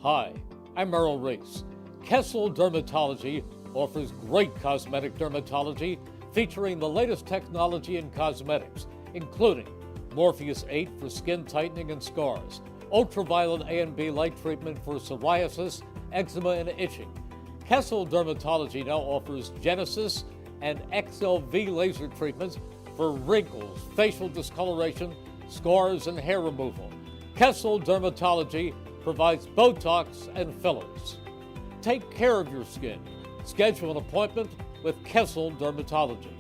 Hi, I'm Merrill Reese. Kessel Dermatology offers great cosmetic dermatology featuring the latest technology in cosmetics, including Morpheus 8 for skin tightening and scars, ultraviolet A and B light treatment for psoriasis, eczema, and itching. Kessel Dermatology now offers Genesis and XLV laser treatments for wrinkles, facial discoloration, scars, and hair removal. Kessel Dermatology provides Botox and fillers. Take care of your skin. Schedule an appointment with Kessel Dermatology.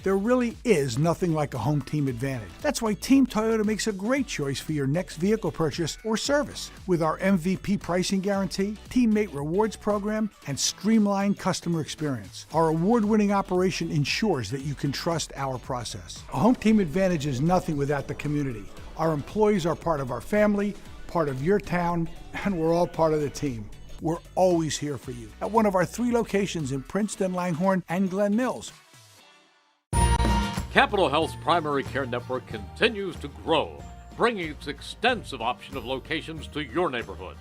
There really is nothing like a home team advantage. That's why Team Toyota makes a great choice for your next vehicle purchase or service. With our MVP pricing guarantee, teammate rewards program, and streamlined customer experience, our award-winning operation ensures that you can trust our process. A home team advantage is nothing without the community. Our employees are part of our family, part of your town, and we're all part of the team. We're always here for you at one of our 3 locations in Princeton, Langhorne, and Glen Mills. Capital Health's primary care network continues to grow, bringing its extensive option of locations to your neighborhood.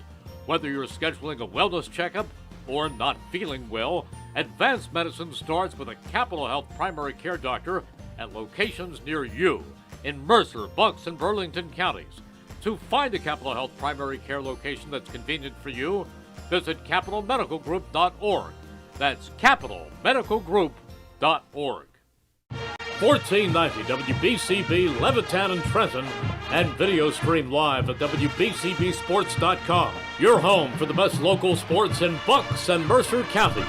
Whether you're scheduling a wellness checkup or not feeling well, advanced medicine starts with a Capital Health primary care doctor at locations near you in Mercer, Bucks, and Burlington counties. To find a Capital Health primary care location that's convenient for you, visit capitalmedicalgroup.org. That's capitalmedicalgroup.org. 1490 WBCB Levittown and Trenton, and video stream live at WBCBSports.com. Your home for the best local sports in Bucks and Mercer counties.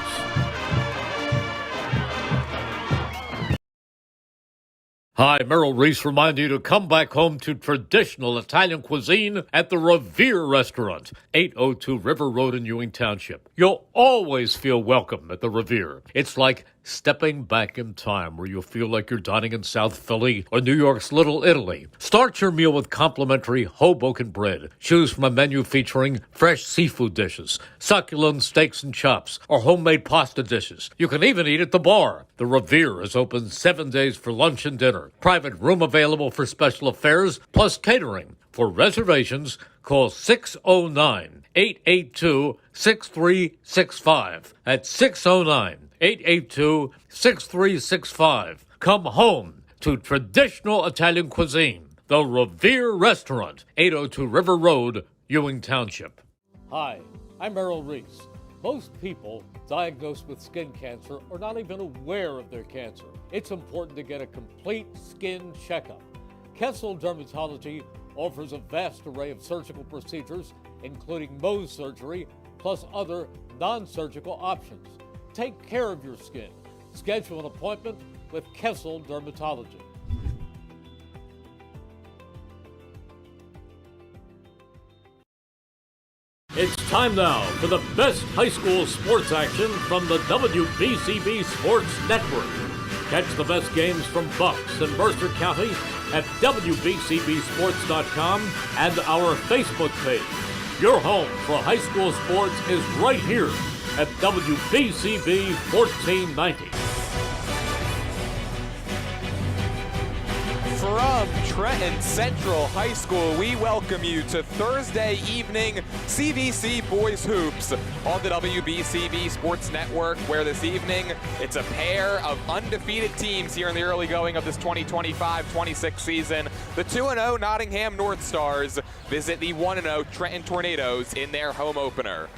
Hi, Merrill Reese reminding you to come back home to traditional Italian cuisine at the Revere Restaurant, 802 River Road in Ewing Township. You'll always feel welcome at the Revere. It's like stepping back in time where you'll feel like you're dining in South Philly or New York's Little Italy. Start your meal with complimentary Hoboken bread. Choose from a menu featuring fresh seafood dishes, succulent steaks and chops, or homemade pasta dishes. You can even eat at the bar. The Revere is open 7 days for lunch and dinner. Private room available for special affairs, plus catering. For reservations, call 609-882-6365. That's 609-882-6365. Come home to traditional Italian cuisine. The Revere Restaurant, 802 River Road, Ewing Township. Hi, I'm Merrill Reese. Most people diagnosed with skin cancer are not even aware of their cancer. It's important to get a complete skin checkup. Kessel Dermatology offers a vast array of surgical procedures, including Mohs surgery, plus other non-surgical options. Take care of your skin. Schedule an appointment with Kessel Dermatology. It's time now for the best high school sports action from the WBCB Sports Network. Catch the best games from Bucks and Mercer County at WBCBSports.com and our Facebook page. Your home for high school sports is right here at WBCB 1490. From Trenton Central High School, we welcome you to Thursday evening CVC Boys Hoops on the WBCB Sports Network, where this evening it's a pair of undefeated teams here in the early going of this 2025-26 season. The 2-0 Nottingham Northstars visit the 1-0 Trenton Tornadoes in their home opener.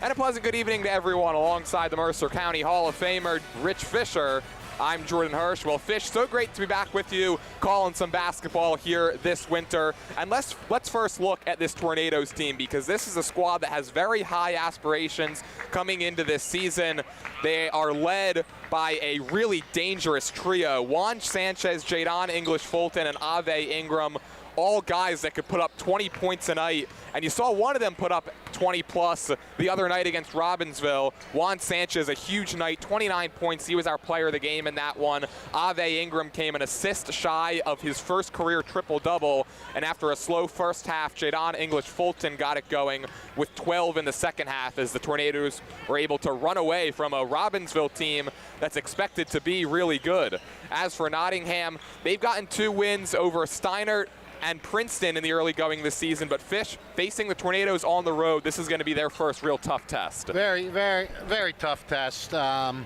And a pleasant good evening to everyone alongside the Mercer County Hall of Famer Rich Fisher. I'm Jordan Hirsch. Well, Fish, so great to be back with you, calling some basketball here this winter. And let's first look at this Tornadoes team, because this is a squad that has very high aspirations coming into this season. They are led by a really dangerous trio: Juan Sanchez, Jadon English Fulton, and Ave Ingram. All guys that could put up 20 points a night And you saw one of them put up 20-plus the other night against Robbinsville. Juan Sanchez, a huge night, 29 points. He was our player of the game in that one. Ave Ingram came an assist shy of his first career triple-double. And after a slow first half, Jadon English-Fulton got it going with 12 in the second half as the Tornadoes were able to run away from a Robbinsville team that's expected to be really good. As for Nottingham, they've gotten 2 wins over Steinert and Princeton in the early going this season, but Fish facing the Tornadoes on the road, this is going to be their first real tough test. Very, very, very tough test. I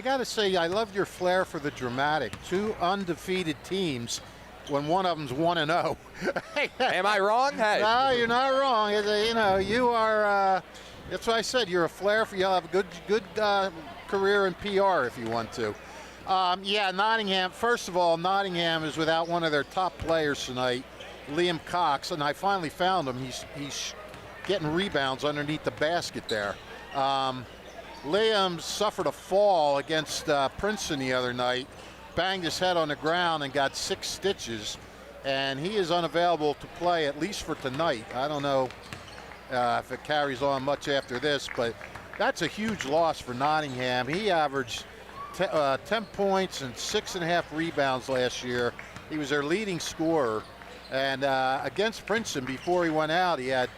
got to say, I love your flair for the dramatic. 2 undefeated teams when one of them's 1-0. Am I wrong? Hey. No, you're not wrong. You know, you are. That's what I said. You're a flair for. You'll have a good career in PR if you want to. Yeah, Nottingham. First of all, Nottingham is without one of their top players tonight, Liam Cox, and I finally found him. He's getting rebounds underneath the basket there. Liam suffered a fall against Princeton the other night, banged his head on the ground and got 6 stitches, and he is unavailable to play at least for tonight. I don't know if it carries on much after this, but that's a huge loss for Nottingham. He averaged 10 points and 6.5 rebounds last year. He was their leading scorer. And against Princeton, before he went out, he had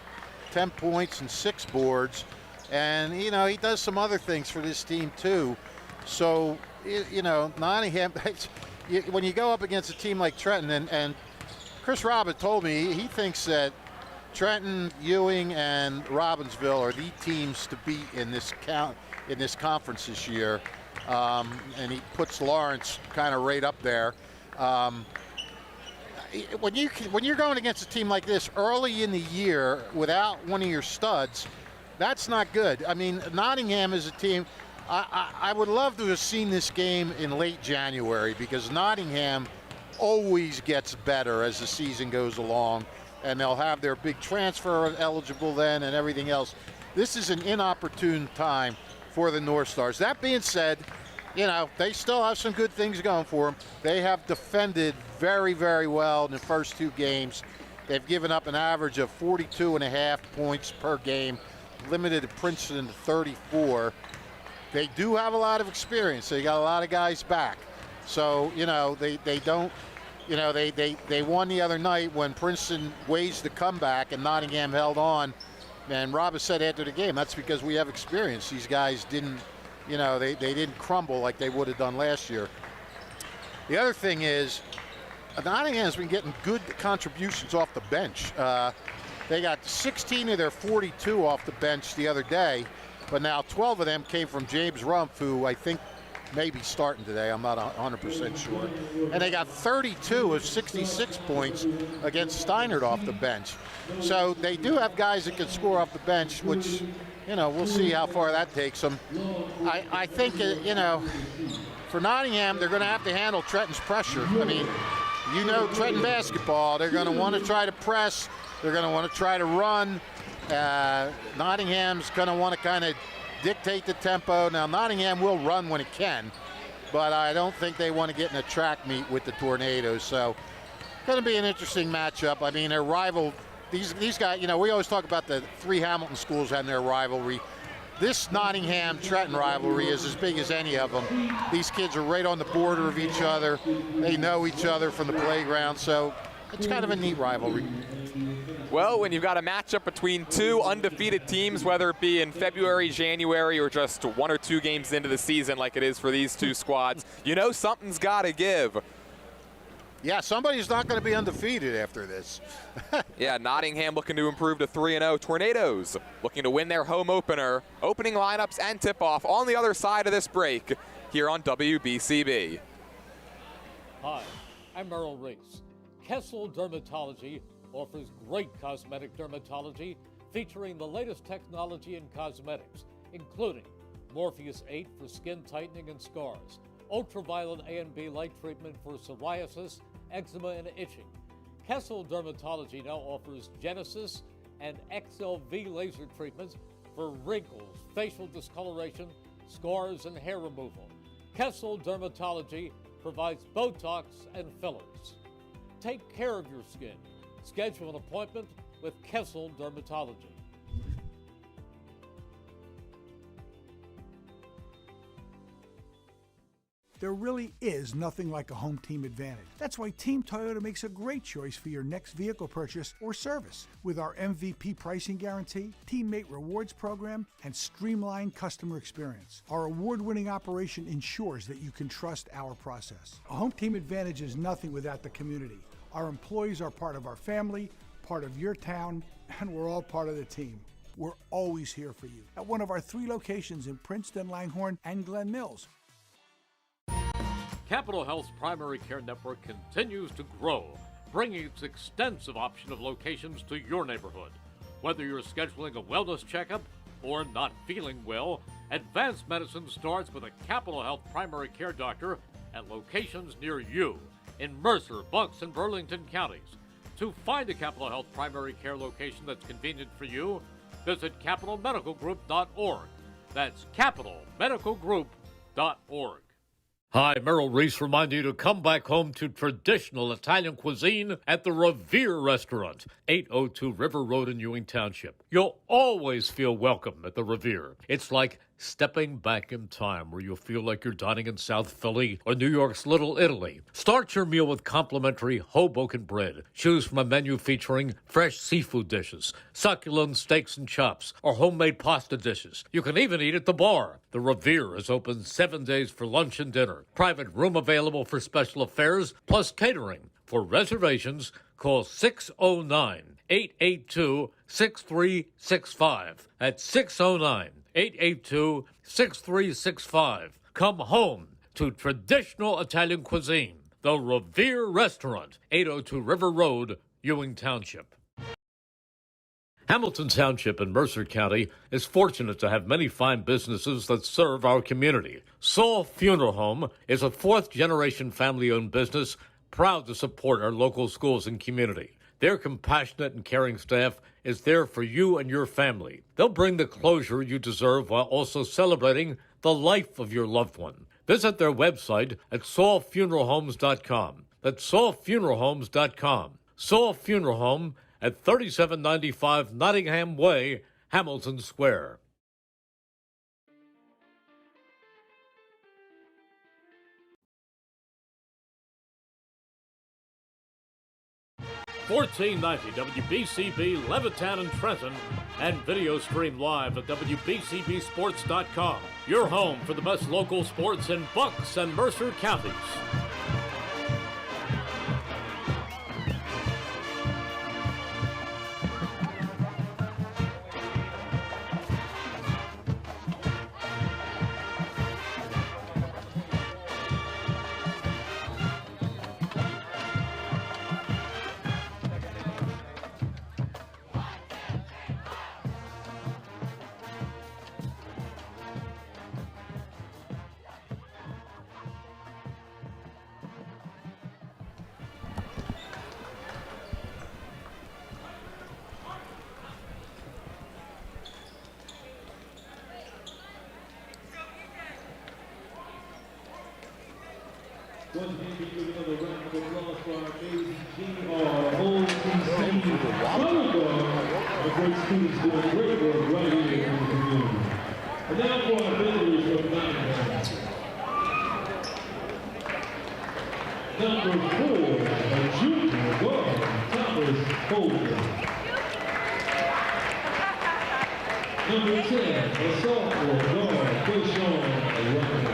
10 points and 6 boards. And, you know, he does some other things for this team, too. So, you know, Nottingham, when you go up against a team like Trenton, and Chris Robert told me he thinks that Trenton, Ewing, and Robbinsville are the teams to beat in this conference this year. And he puts Lawrence kind of right up there. When you're going against a team like this early in the year without one of your studs, that's not good. I mean, Nottingham is a team. I would love to have seen this game in late January, because Nottingham always gets better as the season goes along, and they'll have their big transfer eligible then and everything else. This is an inopportune time for the Northstars. That being said, you know, they still have some good things going for them. They have defended very, very well in the first 2 games. They've given up an average of 42.5 points per game, limited to Princeton to 34. They do have a lot of experience. They got a lot of guys back. So, you know, they don't, you know, they won the other night when Princeton waged the comeback and Nottingham held on. And Rob said after the game, that's because we have experience. These guys didn't, you know, they didn't crumble like they would have done last year. The other thing is, Nottingham's been getting good contributions off the bench. They got 16 of their 42 off the bench the other day, but now 12 of them came from James Rumpf, who I think may be starting today. I'm not 100% sure. And they got 32 of 66 points against Steinert off the bench. So they do have guys that can score off the bench, which, you know, we'll see how far that takes them. I think, you know, for Nottingham, they're going to have to handle Trenton's pressure. I mean, you know, Trenton basketball, they're going to want to try to press. They're going to want to try to run. Nottingham's going to want to kind of dictate the tempo. Now, Nottingham will run when it can, but I don't think they want to get in a track meet with the Tornadoes. So, going to be an interesting matchup. I mean, their rival, these guys, you know, we always talk about the 3 Hamilton schools and their rivalry. This Nottingham-Trenton rivalry is as big as any of them. These kids are right on the border of each other. They know each other from the playground, so it's kind of a neat rivalry. Well, when you've got a matchup between 2 undefeated teams, whether it be in February, January, or just 1 or 2 games into the season like it is for these 2 squads, you know something's got to give. Yeah, somebody's not going to be undefeated after this. Yeah, Nottingham looking to improve to 3-0. Tornadoes looking to win their home opener. Opening lineups and tip-off on the other side of this break here on WBCB. Hi, I'm Merrill Reese. Kessel Dermatology offers great cosmetic dermatology featuring the latest technology in cosmetics, including Morpheus 8 for skin tightening and scars, ultraviolet A and B light treatment for psoriasis, eczema, and itching. Kessel Dermatology now offers Genesis and XLV laser treatments for wrinkles, facial discoloration, scars, and hair removal. Kessel Dermatology provides Botox and fillers. Take care of your skin. Schedule an appointment with Kessel Dermatology. There really is nothing like a home team advantage. That's why Team Toyota makes a great choice for your next vehicle purchase or service. With our MVP pricing guarantee, teammate rewards program, and streamlined customer experience, our award-winning operation ensures that you can trust our process. A home team advantage is nothing without the community. Our employees are part of our family, part of your town, and we're all part of the team. We're always here for you at one of our 3 locations in Princeton, Langhorne, and Glen Mills. Capital Health's primary care network continues to grow, bringing its extensive option of locations to your neighborhood. Whether you're scheduling a wellness checkup or not feeling well, advanced medicine starts with a Capital Health primary care doctor at locations near you in Mercer, Bucks, and Burlington counties. To find a Capital Health primary care location that's convenient for you, visit capitalmedicalgroup.org. That's capitalmedicalgroup.org. Hi, Merrill Reese reminding you to come back home to traditional Italian cuisine at the Revere Restaurant, 802 River Road in Ewing Township. You'll always feel welcome at the Revere. It's like stepping back in time where you'll feel like you're dining in South Philly or New York's Little Italy. Start your meal with complimentary Hoboken bread. Choose from a menu featuring fresh seafood dishes, succulent steaks and chops, or homemade pasta dishes. You can even eat at the bar. The Revere is open 7 days for lunch and dinner. Private room available for special affairs, plus catering. For reservations, call 609-882-6365. That's 609-882-6365. Come home to traditional Italian cuisine. The Revere Restaurant, 802 River Road, Ewing Township. Hamilton Township in Mercer County is fortunate to have many fine businesses that serve our community. Saul Funeral Home is a 4th-generation family-owned business proud to support our local schools and community. Their compassionate and caring staff is there for you and your family. They'll bring the closure you deserve while also celebrating the life of your loved one. Visit their website at saulfuneralhomes.com. That's saulfuneralhomes.com. Saul Funeral Home at 3795 Nottingham Way, Hamilton Square. $14.90 WBCB Levittown and Trenton, and video stream live at WBCBSports.com. Your home for the best local sports in Bucks and Mercer counties. Once again, we give another round of applause for our amazing GROTC a great students doing great work right here in the community. And now for our visitors from Nottingham. Number 4, a junior guard, Thomas Holden. Number 10, a sophomore guard, Deshaun Ryan.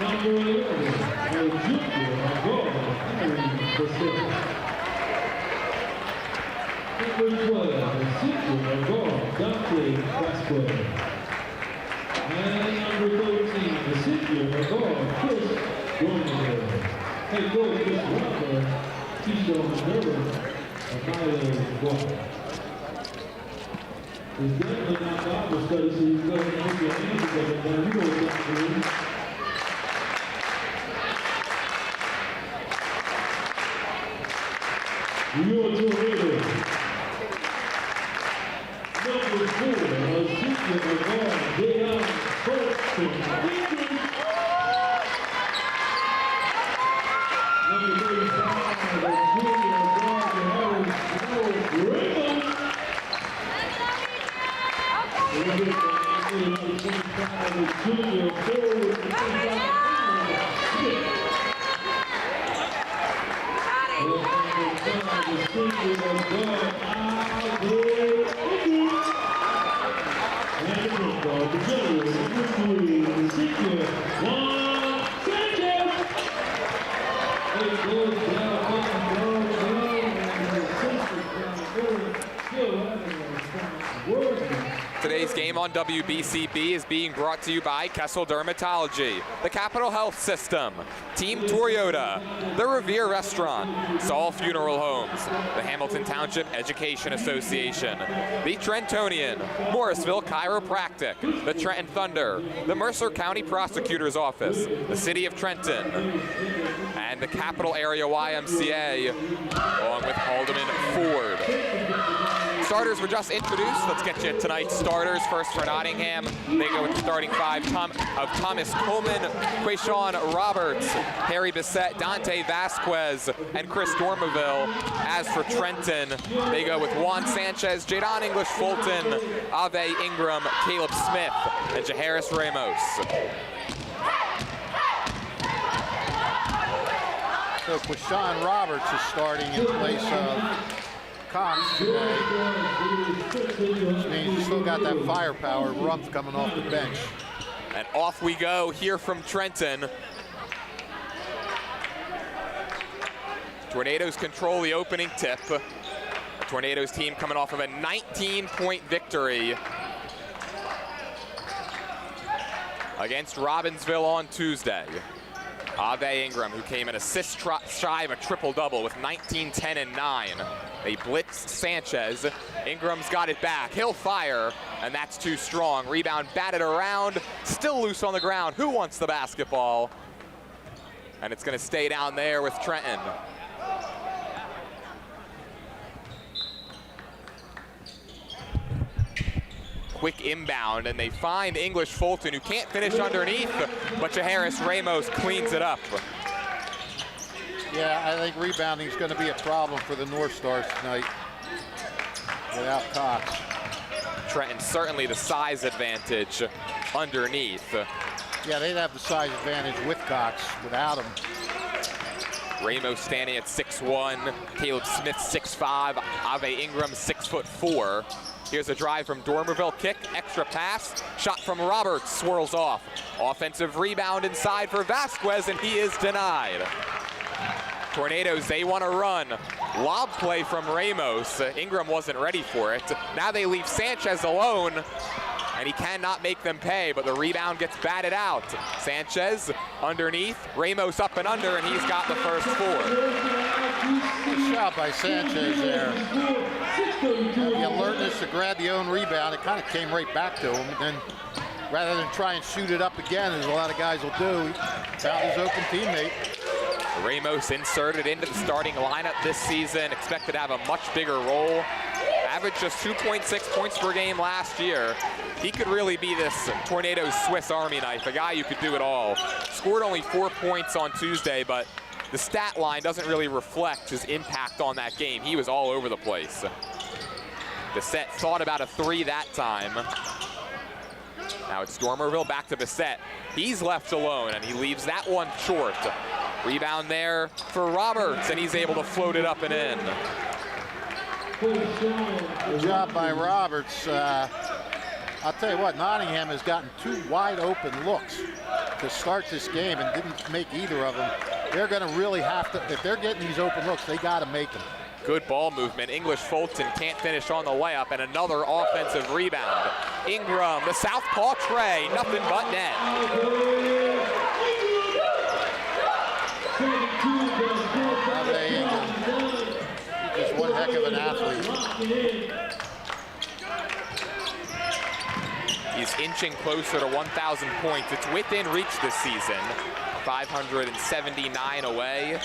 Number 11, a junior guard, Harry Pacific. Number 12, a senior guard, Dante Pasquale. And number 13, a senior guard, Chris Romer. Head coach Chris Romer, Keyshawn Miller, and Milo Walker. It's definitely not Bible study, so you go and put your hands together. Now you know what to do. You are to leader. Number 4, a senior guard, Deion Colston. Number 35, Today's game on WBCB is being brought to you by Kessel Dermatology, the Capital Health System, Team Toyota, the Revere Restaurant, Saul Funeral Homes, the Hamilton Township Education Association, the Trentonian, Morrisville Chiropractic, the Trenton Thunder, the Mercer County Prosecutor's Office, the City of Trenton, and the Capital Area YMCA, along with Haldeman Ford. Starters were just introduced. Let's get you tonight's starters. First for Nottingham, they go with the starting five of Thomas Coleman, Quayshawn Roberts, Harry Bissett, Dante Vasquez, and Chris Dormerville. As for Trenton, they go with Juan Sanchez, Jadon English Fulton, Ave Ingram, Caleb Smith, and Jaharis Ramos. So Quayshawn Roberts is starting in place of Cox today, which means he's still got that firepower, Rumpf coming off the bench. And off we go here from Trenton. Tornadoes control the opening tip. The Tornadoes team coming off of a 19-point victory against Robbinsville on Tuesday. Ave Ingram, who came an assist shy of a triple-double with 19, 10, and 9. They blitzed Sanchez. Ingram's got it back. He'll fire, and that's too strong. Rebound batted around, still loose on the ground. Who wants the basketball? And it's going to stay down there with Trenton. Quick inbound, and they find English Fulton, who can't finish underneath, but Jaharis Ramos cleans it up. Yeah, I think rebounding is going to be a problem for the Northstars tonight without Cox. Trenton certainly the size advantage underneath. Yeah, they'd have the size advantage with Cox. Without him, Ramos standing at 6'1", Caleb Smith 6'5", Ave Ingram 6'4". Here's a drive from Dormerville, kick, extra pass, shot from Roberts, swirls off. Offensive rebound inside for Vasquez, and he is denied. Tornadoes, they want to run. Lob play from Ramos. Ingram wasn't ready for it. Now they leave Sanchez alone, and he cannot make them pay, but the rebound gets batted out. Sanchez underneath, Ramos up and under, and he's got the first four. Good shot by Sanchez there. The alertness to grab the own rebound, it kind of came right back to him. And then rather than try and shoot it up again, as a lot of guys will do, he found his open teammate. Ramos inserted into the starting lineup this season, expected to have a much bigger role. Averaged just 2.6 points per game last year. He could really be this Tornadoes Swiss Army knife, a guy who could do it all. Scored only 4 points on Tuesday, but the stat line doesn't really reflect his impact on that game. He was all over the place. Bissett thought about a three that time. Now it's Dormerville back to Bissett. He's left alone, and he leaves that one short. Rebound there for Roberts, and he's able to float it up and in. Good job by Roberts. I'll tell you what, Nottingham has gotten 2 wide open looks to start this game and didn't make either of them. They're going to really have to, if they're getting these open looks, they got to make them. Good ball movement. English Fulton can't finish on the layup, and another offensive rebound. Ingram, the southpaw tray, nothing but net. Just one heck of an athlete. He's inching closer to 1,000 points. It's within reach this season. 579 away.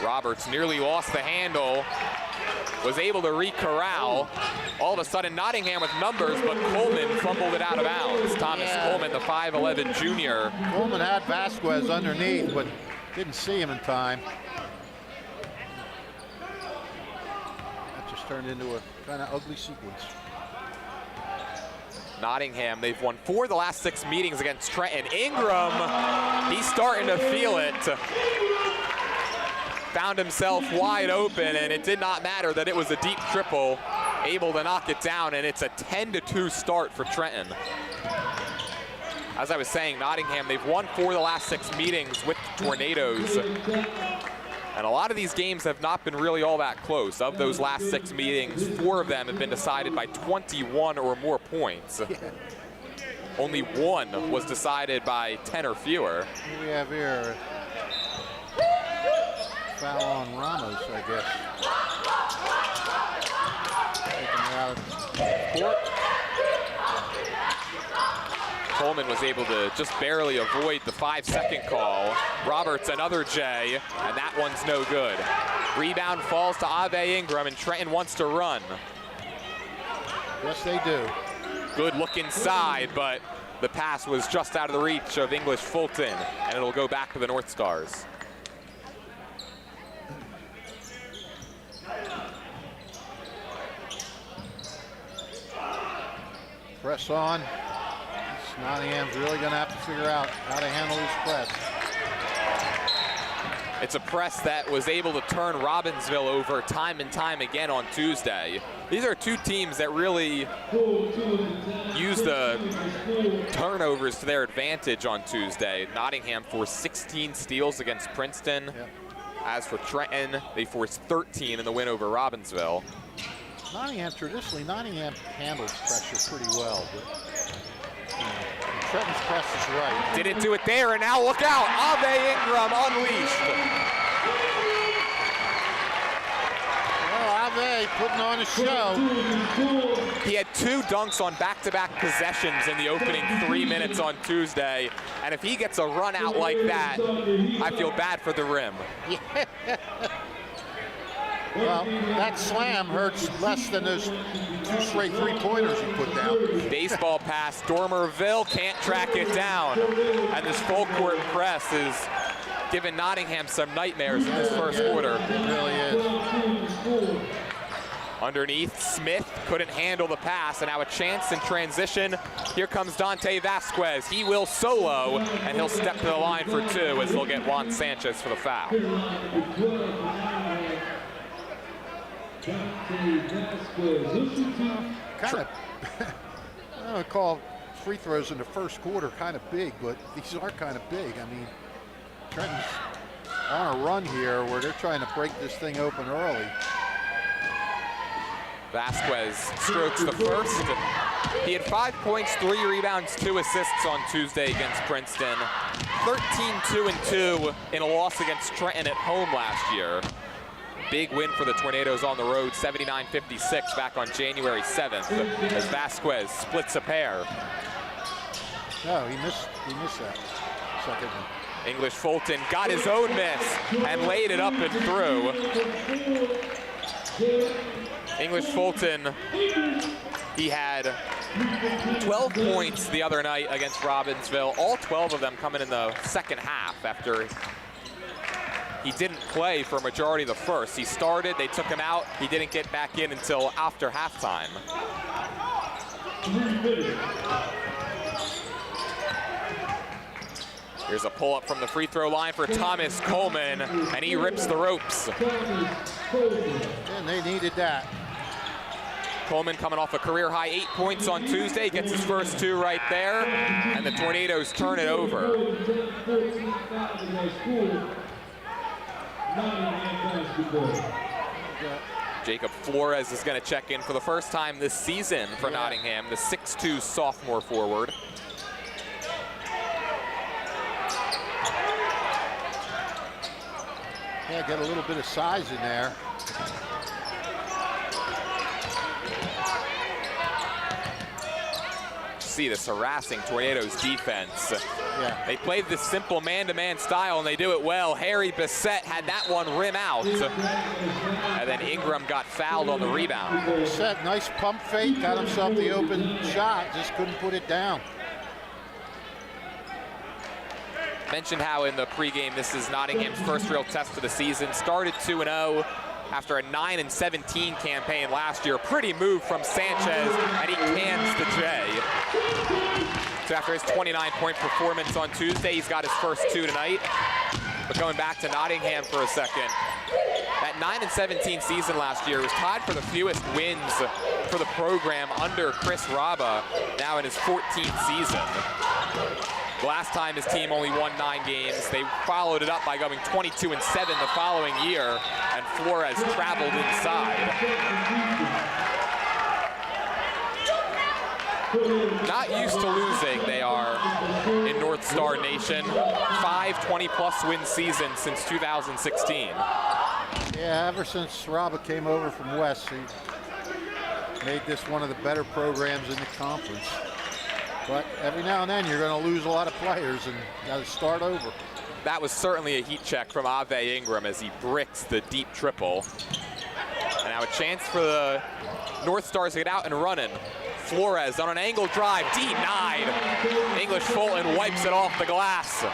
Roberts nearly lost the handle, was able to re-corral. All of a sudden, Nottingham with numbers, but Coleman fumbled it out of bounds. Thomas Coleman, the 5'11 junior. Coleman had Vasquez underneath, but Didn't see him in time. That just turned into a kind of ugly sequence. Nottingham, they've won 4 of the last 6 meetings against Trenton. Ingram, he's starting to feel it. Found himself wide open, and it did not matter that it was a deep triple. Able to knock it down, and it's a 10-2 start for Trenton. As I was saying, Nottingham, they've won 4 of the last 6 meetings with the Tornadoes. And a lot of these games have not been really all that close. Of those last 6 meetings, 4 of them have been decided by 21 or more points. Only 1 was decided by 10 or fewer. What do we have here? Foul on Ramos, I guess. Taking her out of court. Coleman was able to just barely avoid the 5-second call. Roberts, another J, and that one's no good. Rebound falls to Ave Ingram, and Trenton wants to run. Yes, they do. Good look inside, but the pass was just out of the reach of English Fulton, and it'll go back to the Northstars. Press on. Nottingham's really going to have to figure out how to handle this press. It's a press that was able to turn Robbinsville over time and time again on Tuesday. These are 2 teams that really used the turnovers to their advantage on Tuesday. Nottingham forced 16 steals against Princeton. Yep. As for Trenton, they forced 13 in the win over Robbinsville. Traditionally, Nottingham handles pressure pretty well, but Trenton's press is right. Didn't do it there, and now look out! Ave Ingram unleashed. Well, Ave putting on a show. He had 2 dunks on back-to-back possessions in the opening 3 minutes on Tuesday, and if he gets a run out like that, I feel bad for the rim. Well, that slam hurts less than those 2 straight 3-pointers he put down. Baseball pass, Dormerville can't track it down. And this full court press is giving Nottingham some nightmares in this first quarter. It really is. Underneath, Smith couldn't handle the pass, and now a chance in transition. Here comes Dante Vasquez. He will solo, and he'll step to the line for 2 as they'll get Juan Sanchez for the foul. Kind of, I don't call free throws in the first quarter kind of big, but these are kind of big. I mean, Trenton's on a run here where they're trying to break this thing open early. Vasquez strokes the first. He had 5 points, 3 rebounds, 2 assists on Tuesday against Princeton. 13-2-2 in a loss against Trenton at home last year. Big win for the Tornadoes on the road, 79-56 back on January 7th as Vasquez splits a pair. No, he missed that second one. English Fulton got his own miss and laid it up and through. English Fulton, he had 12 points the other night against Robbinsville, all 12 of them coming in the second half after he didn't play for a majority of the first. He started, they took him out, he didn't get back in until after halftime. Here's a pull-up from the free throw line for Thomas Coleman, and he rips the ropes. And they needed that. Coleman coming off a career-high 8 points on Tuesday, gets his first 2 right there, and the Tornadoes turn it over. Jacob Flores is going to check in for the first time this season for Nottingham, the 6'2" sophomore forward. Yeah, get a little bit of size in there. See this harassing Tornadoes defense. Yeah. They played this simple man-to-man style, and they do it well. Harry Bissett had that one rim out. And then Ingram got fouled on the rebound. Bissett, nice pump fake, got himself the open shot, just couldn't put it down. Mentioned how in the pregame this is Nottingham's first real test of the season. Started 2-0 after a 9-17 campaign last year. Pretty move from Sanchez, and he cans the J. So after his 29-point performance on Tuesday, he's got his first 2 tonight. But going back to Nottingham for a second, that 9-17 season last year was tied for the fewest wins for the program under Chris Raba, now in his 14th season. The last time his team only won 9 games, they followed it up by going 22-7 the following year, and Flores traveled inside. Not used to losing, they are, in North Star Nation. 5 20-plus win seasons since 2016. Yeah, ever since Raba came over from West, he made this one of the better programs in the conference. But every now and then you're going to lose a lot of players and got to start over. That was certainly a heat check from Ave Ingram as he bricks the deep triple. And now a chance for the North Stars to get out and running. Flores on an angle drive, denied. English Fulton wipes it off the glass.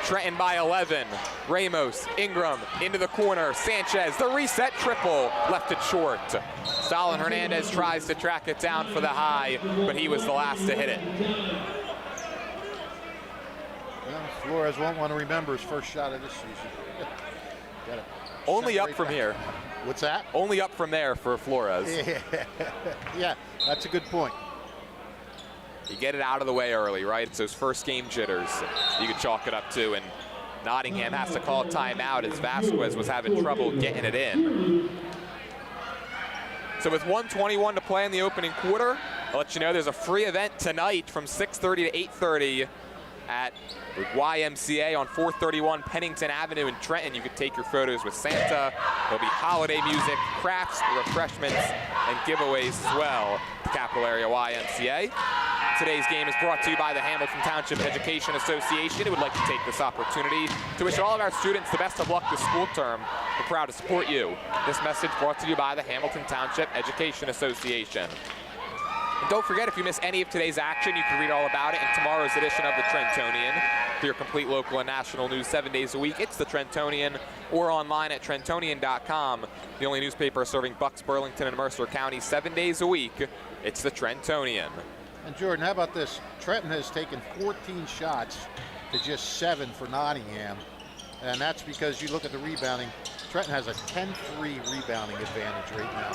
Trenton by 11. Ramos, Ingram into the corner. Sanchez, the reset triple, left it short. Stalin Hernandez tries to track it down for the high, but he was the last to hit it. Well, Flores won't want to remember his first shot of this season. Only up from here. What's that? Only up from there for Flores. Yeah, that's a good point. You get it out of the way early, right? It's those first game jitters you could chalk it up to, and Nottingham has to call a timeout as Vasquez was having trouble getting it in. So with 1:21 to play in the opening quarter, I'll let you know there's a free event tonight from 6:30 to 8:30 at the YMCA on 431 Pennington Avenue in Trenton. You can take your photos with Santa. There'll be holiday music, crafts, refreshments, and giveaways as well at the Capital Area YMCA. Today's game is brought to you by the Hamilton Township Education Association. It would like to take this opportunity to wish all of our students the best of luck this school term. We're proud to support you. This message brought to you by the Hamilton Township Education Association. And don't forget, if you miss any of today's action, you can read all about it in tomorrow's edition of the Trentonian. For your complete local and national news 7 days a week, it's the Trentonian, or online at Trentonian.com. The only newspaper serving Bucks, Burlington, and Mercer County 7 days a week. It's the Trentonian. And Jordan, how about this? Trenton has taken 14 shots to just 7 for Nottingham. And that's because you look at the rebounding. Trenton has a 10-3 rebounding advantage right now.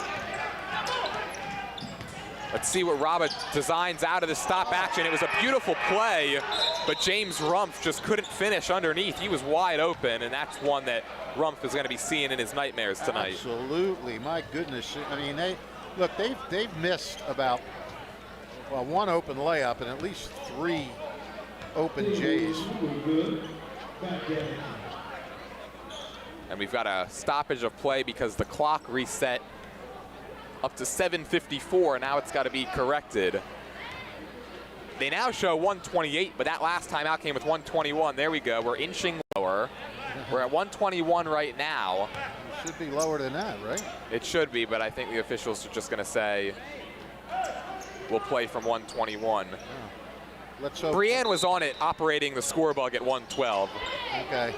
Let's see what Raba designs out of the stop action. It was a beautiful play, but James Rumpf just couldn't finish underneath. He was wide open, and that's one that Rumpf is going to be seeing in his nightmares tonight. Absolutely, my goodness. I mean, they've missed about, well, 1 open layup and at least 3 open J's. And we've got a stoppage of play because the clock reset up to 7:54. Now it's got to be corrected. They now show 1:28, but that last timeout came with 1:21. There we go. We're inching lower. We're at 1:21 right now. It should be lower than that, right? It should be, but I think the officials are just going to say we'll play from 1:21. Oh. Let's hope. Brienne was on it, operating the score bug at 1:12. Okay.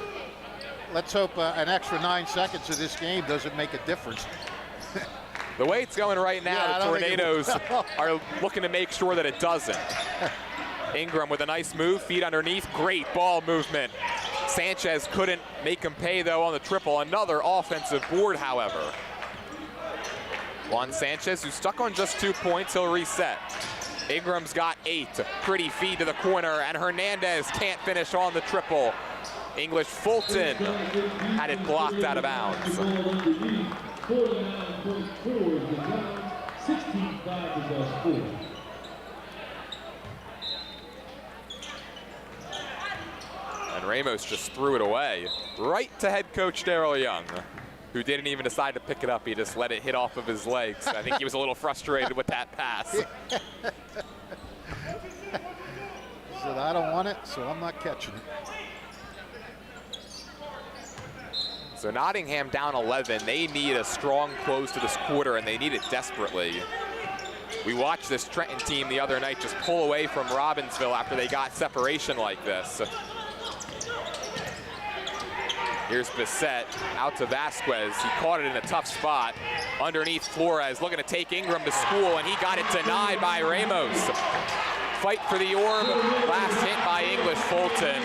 Let's hope an extra 9 seconds of this game doesn't make a difference. The way it's going right now, the Tornadoes are looking to make sure that it doesn't. Ingram with a nice move, feet underneath, great ball movement. Sanchez couldn't make him pay, though, on the triple. Another offensive board, however. Juan Sanchez, who's stuck on just 2 points, he'll reset. Ingram's got 8. Pretty feed to the corner, and Hernandez can't finish on the triple. English Fulton had it blocked out of bounds. 49.4 is the time. 16-5 is our score. And Ramos just threw it away, right to head coach Darrell Young, who didn't even decide to pick it up. He just let it hit off of his legs. I think he was a little frustrated with that pass. He said, I don't want it, so I'm not catching it. So Nottingham down 11. They need a strong close to this quarter, and they need it desperately. We watched this Trenton team the other night just pull away from Robbinsville after they got separation like this. Here's Bissett out to Vasquez. He caught it in a tough spot. Underneath Flores, looking to take Ingram to school, and he got it denied by Ramos. Fight for the orb, last hit by English Fulton.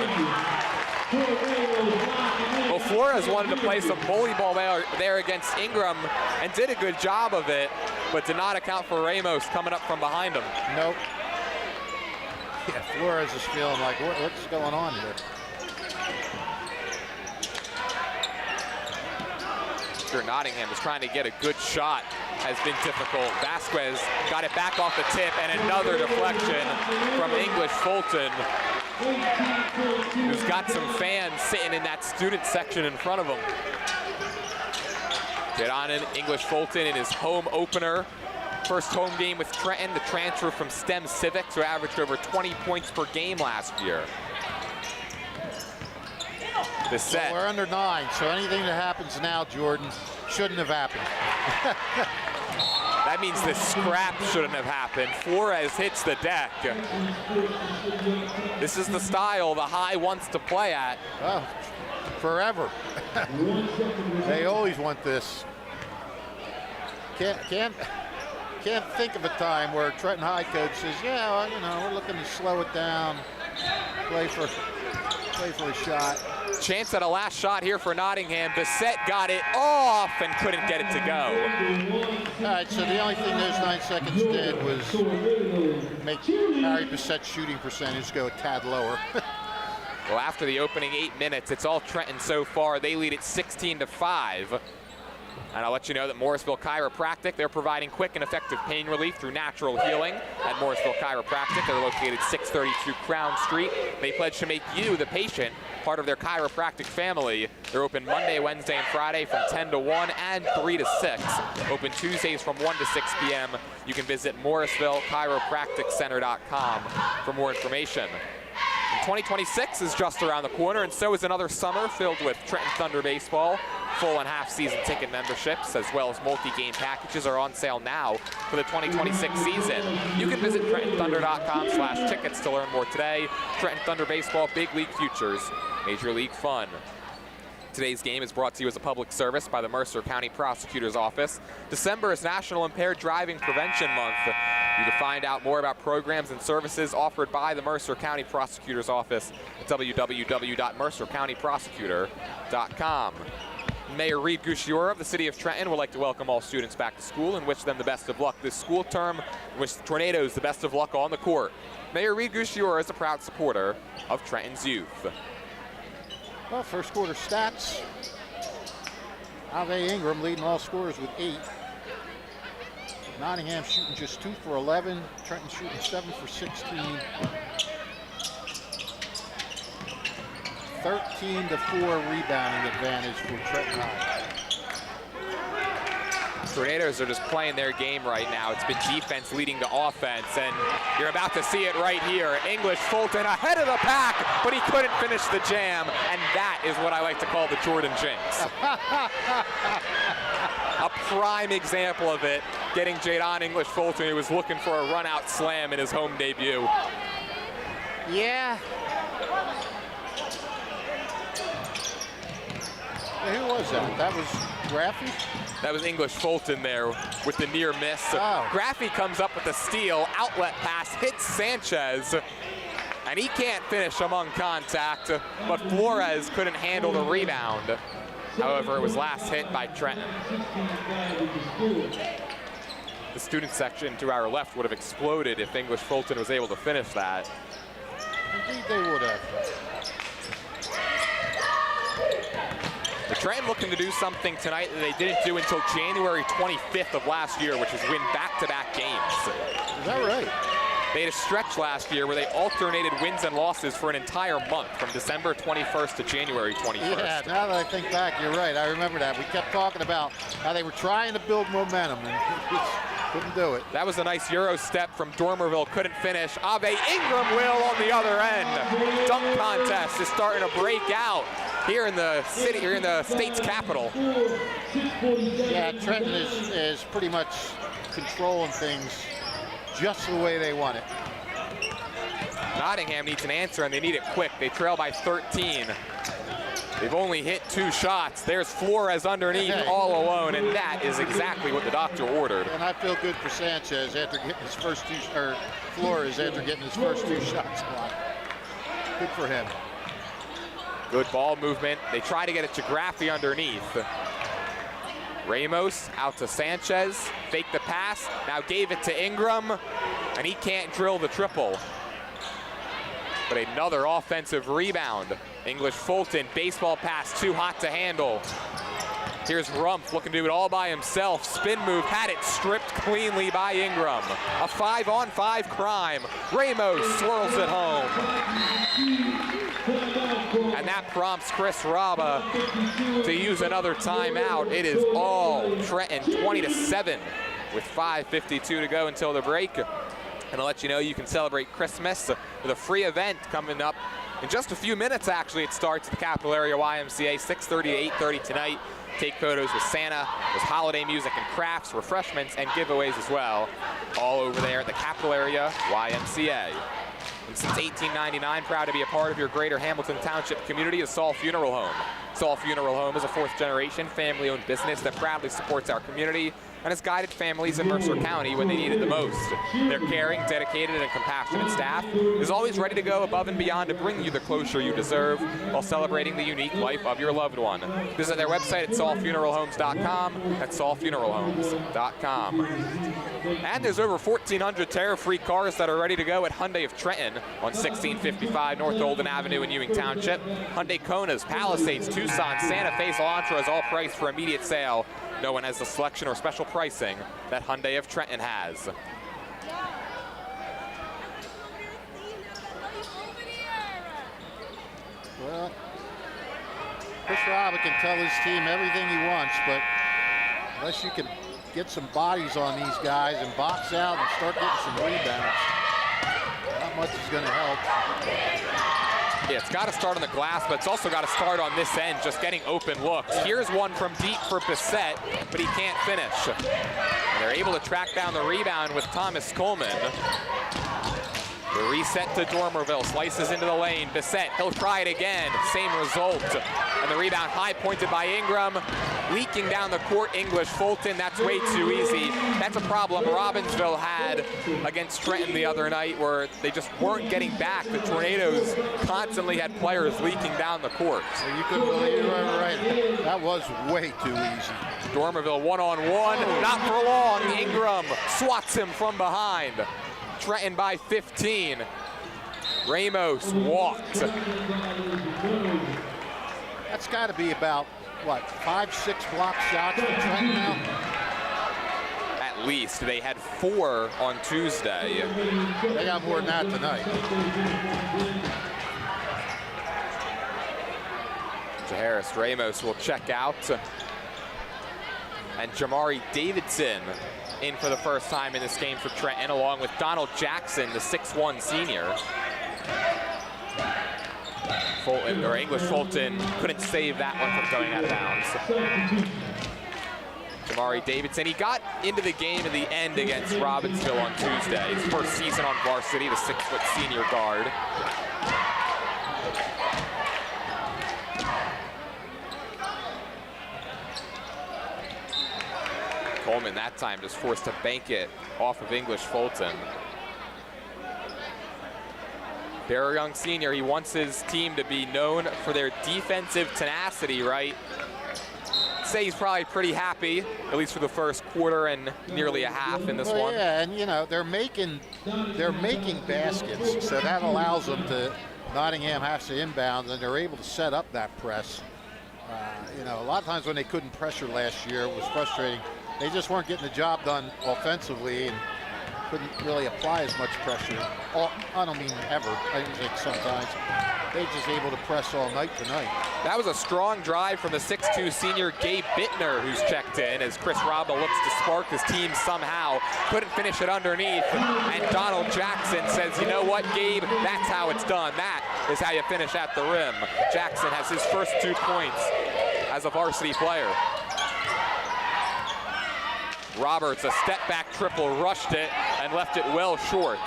Well, Flores wanted to play some bully ball there against Ingram and did a good job of it, but did not account for Ramos coming up from behind him. Nope. Yeah, Flores is feeling like, what's going on here? Sure, Nottingham is trying to get a good shot, has been difficult. Vasquez got it back off the tip, and another deflection from English Fulton, who's got some fans sitting in that student section in front of him. Get on in English Fulton in his home opener. First home game with Trenton, the transfer from STEM Civics, who averaged over 20 points per game last year. The set. Well, we're under 9, so anything that happens now, Jordan, shouldn't have happened. That means the scrap shouldn't have happened. Flores hits the deck. This is the style the High wants to play at. Oh, forever. They always want this. Can't think of a time where Trenton High coach says, yeah, well, you know, we're looking to slow it down, play for a shot. Chance at a last shot here for Nottingham. Bissett got it off and couldn't get it to go. All right, so the only thing those 9 seconds did was make Harry Bissett's shooting percentage go a tad lower. Well, after the opening 8 minutes, it's all Trenton so far. They lead it 16-5. And I'll let you know that Morrisville Chiropractic, they're providing quick and effective pain relief through natural healing at Morrisville Chiropractic. They're located 632 Crown Street. They pledge to make you, the patient, part of their chiropractic family. They're open Monday, Wednesday, and Friday from 10 to 1 and 3 to 6. Open Tuesdays from 1 to 6 p.m. You can visit MorrisvilleChiropracticCenter.com for more information. 2026 is just around the corner, and so is another summer filled with Trenton Thunder baseball. Full and half season ticket memberships as well as multi-game packages are on sale now for the 2026 season. You can visit TrentonThunder.com/tickets to learn more today. Trenton Thunder baseball, big league futures, major league fun. Today's game is brought to you as a public service by the Mercer County Prosecutor's Office. December is National Impaired Driving Prevention Month. You can find out more about programs and services offered by the Mercer County Prosecutor's Office at www.mercercountyprosecutor.com. Mayor Reed Gusciora of the City of Trenton would like to welcome all students back to school and wish them the best of luck this school term. Wish the Tornadoes the best of luck on the court. Mayor Reed Gusciora is a proud supporter of Trenton's youth. Well, first quarter stats. Ave Ingram leading all scorers with 8. Nottingham shooting just 2 for 11. Trenton shooting 7 for 16. 13-4 rebounding advantage for Trenton High. Tornadoes are just playing their game right now. It's been defense leading to offense, and you're about to see it right here. English Fulton ahead of the pack, but he couldn't finish the jam, and that is what I like to call the Jordan Jinx. A prime example of it, getting Jadon English Fulton, who was looking for a run-out slam in his home debut. Yeah. Who was that? That was Graffy? That was English Fulton there with the near miss. Oh. Graffy comes up with the steal, outlet pass, hits Sanchez, and he can't finish among contact, but Flores couldn't handle the rebound. However, it was last hit by Trenton. The student section to our left would have exploded if English Fulton was able to finish that. Indeed they would have. The Trenton looking to do something tonight that they didn't do until January 25th of last year, which is win back-to-back games. Is that right? They had a stretch last year where they alternated wins and losses for an entire month from December 21st to January 21st. Yeah, now that I think back, you're right. I remember that. We kept talking about how they were trying to build momentum and couldn't do it. That was a nice Euro step from Dormerville, couldn't finish. Ave Ingram will on the other end. Dunk contest is starting to break out here in the city, here in the state's capital. Yeah, Trenton is pretty much controlling things just the way they want it. Nottingham needs an answer, and they need it quick. They trail by 13. They've only hit 2 shots. There's Flores underneath all alone, and that is exactly what the doctor ordered. And I feel good for Sanchez after getting his first 2, or Flores after getting his first 2 shots blocked. Good for him. Good ball movement. They try to get it to Graffi underneath. Ramos out to Sanchez, faked the pass, now gave it to Ingram, and he can't drill the triple. But another offensive rebound. English Fulton, baseball pass, too hot to handle. Here's Rumpf looking to do it all by himself. Spin move, had it stripped cleanly by Ingram. A 5-on-5 crime. Ramos swirls it home. And that prompts Chris Raba to use another timeout. It is all Trenton, 20-7 with 5:52 to go until the break. And I'll let you know you can celebrate Christmas with a free event coming up in just a few minutes. Actually, it starts at the Capital Area YMCA, 6:30 to 8:30 tonight. Take photos with Santa. There's holiday music and crafts, refreshments, and giveaways as well, all over there at the Capital Area YMCA. And since 1899, proud to be a part of your greater Hamilton Township community is Saul Funeral Home. Saul Funeral Home is a 4th-generation family-owned business that proudly supports our community and has guided families in Mercer County when they need it the most. Their caring, dedicated, and compassionate staff is always ready to go above and beyond to bring you the closure you deserve while celebrating the unique life of your loved one. Visit their website at saulfuneralhomes.com. That's saulfuneralhomes.com. And there's over 1,400 tariff-free cars that are ready to go at Hyundai of Trenton on 1655 North Olden Avenue in Ewing Township. Hyundai Konas, Palisades, Tucson, Santa Fe, Elantras, all priced for immediate sale. No one has the selection or special pricing that Hyundai of Trenton has. Well, Chris Raba can tell his team everything he wants, but unless you can get some bodies on these guys and box out and start getting some rebounds, not much is going to help. Yeah, it's got to start on the glass, but it's also got to start on this end, just getting open looks. Here's one from deep for Bissett, but he can't finish. And they're able to track down the rebound with Thomas Coleman. The reset to Dormerville, slices into the lane. Bissett, he'll try it again. Same result. And the rebound high pointed by Ingram. Leaking down the court, English Fulton. That's way too easy. That's a problem Robbinsville had against Trenton the other night, where they just weren't getting back. The Tornadoes constantly had players leaking down the court. Well, you couldn't believe it, right? That was way too easy. Dormerville one-on-one, not for long. Ingram swats him from behind. Trenton by 15. Ramos walked. That's got to be about, what, 5-6 block shots for Trenton now? At least. They had 4 on Tuesday. They got more than that tonight. Jaharis Ramos will check out. And Jamari Davidson in for the first time in this game for Trenton, along with Donald Jackson, the 6'1 senior. Fulton, or English Fulton, couldn't save that one from going out of bounds. Jamari Davidson, he got into the game in the end against Robbinsville on Tuesday. His first season on varsity, the 6' senior guard. Coleman that time just forced to bank it off of English Fulton. Very young senior, he wants his team to be known for their defensive tenacity, right? I'd say he's probably pretty happy, at least for the first quarter and nearly a half in this one. Yeah, and you know, they're making baskets, so that allows them to, Nottingham has to inbound, and they're able to set up that press. You know, a lot of times when they couldn't pressure last year, it was frustrating. They just weren't getting the job done offensively and couldn't really apply as much pressure. I don't mean ever, I think sometimes. They're just able to press all night tonight. That was a strong drive from the 6'2 senior Gabe Bittner, who's checked in as Chris Raba looks to spark his team somehow. Couldn't finish it underneath, and Donald Jackson says, you know what, Gabe, that's how it's done. That is how you finish at the rim. Jackson has his first 2 points as a varsity player. Roberts, a step-back triple, rushed it and left it well short.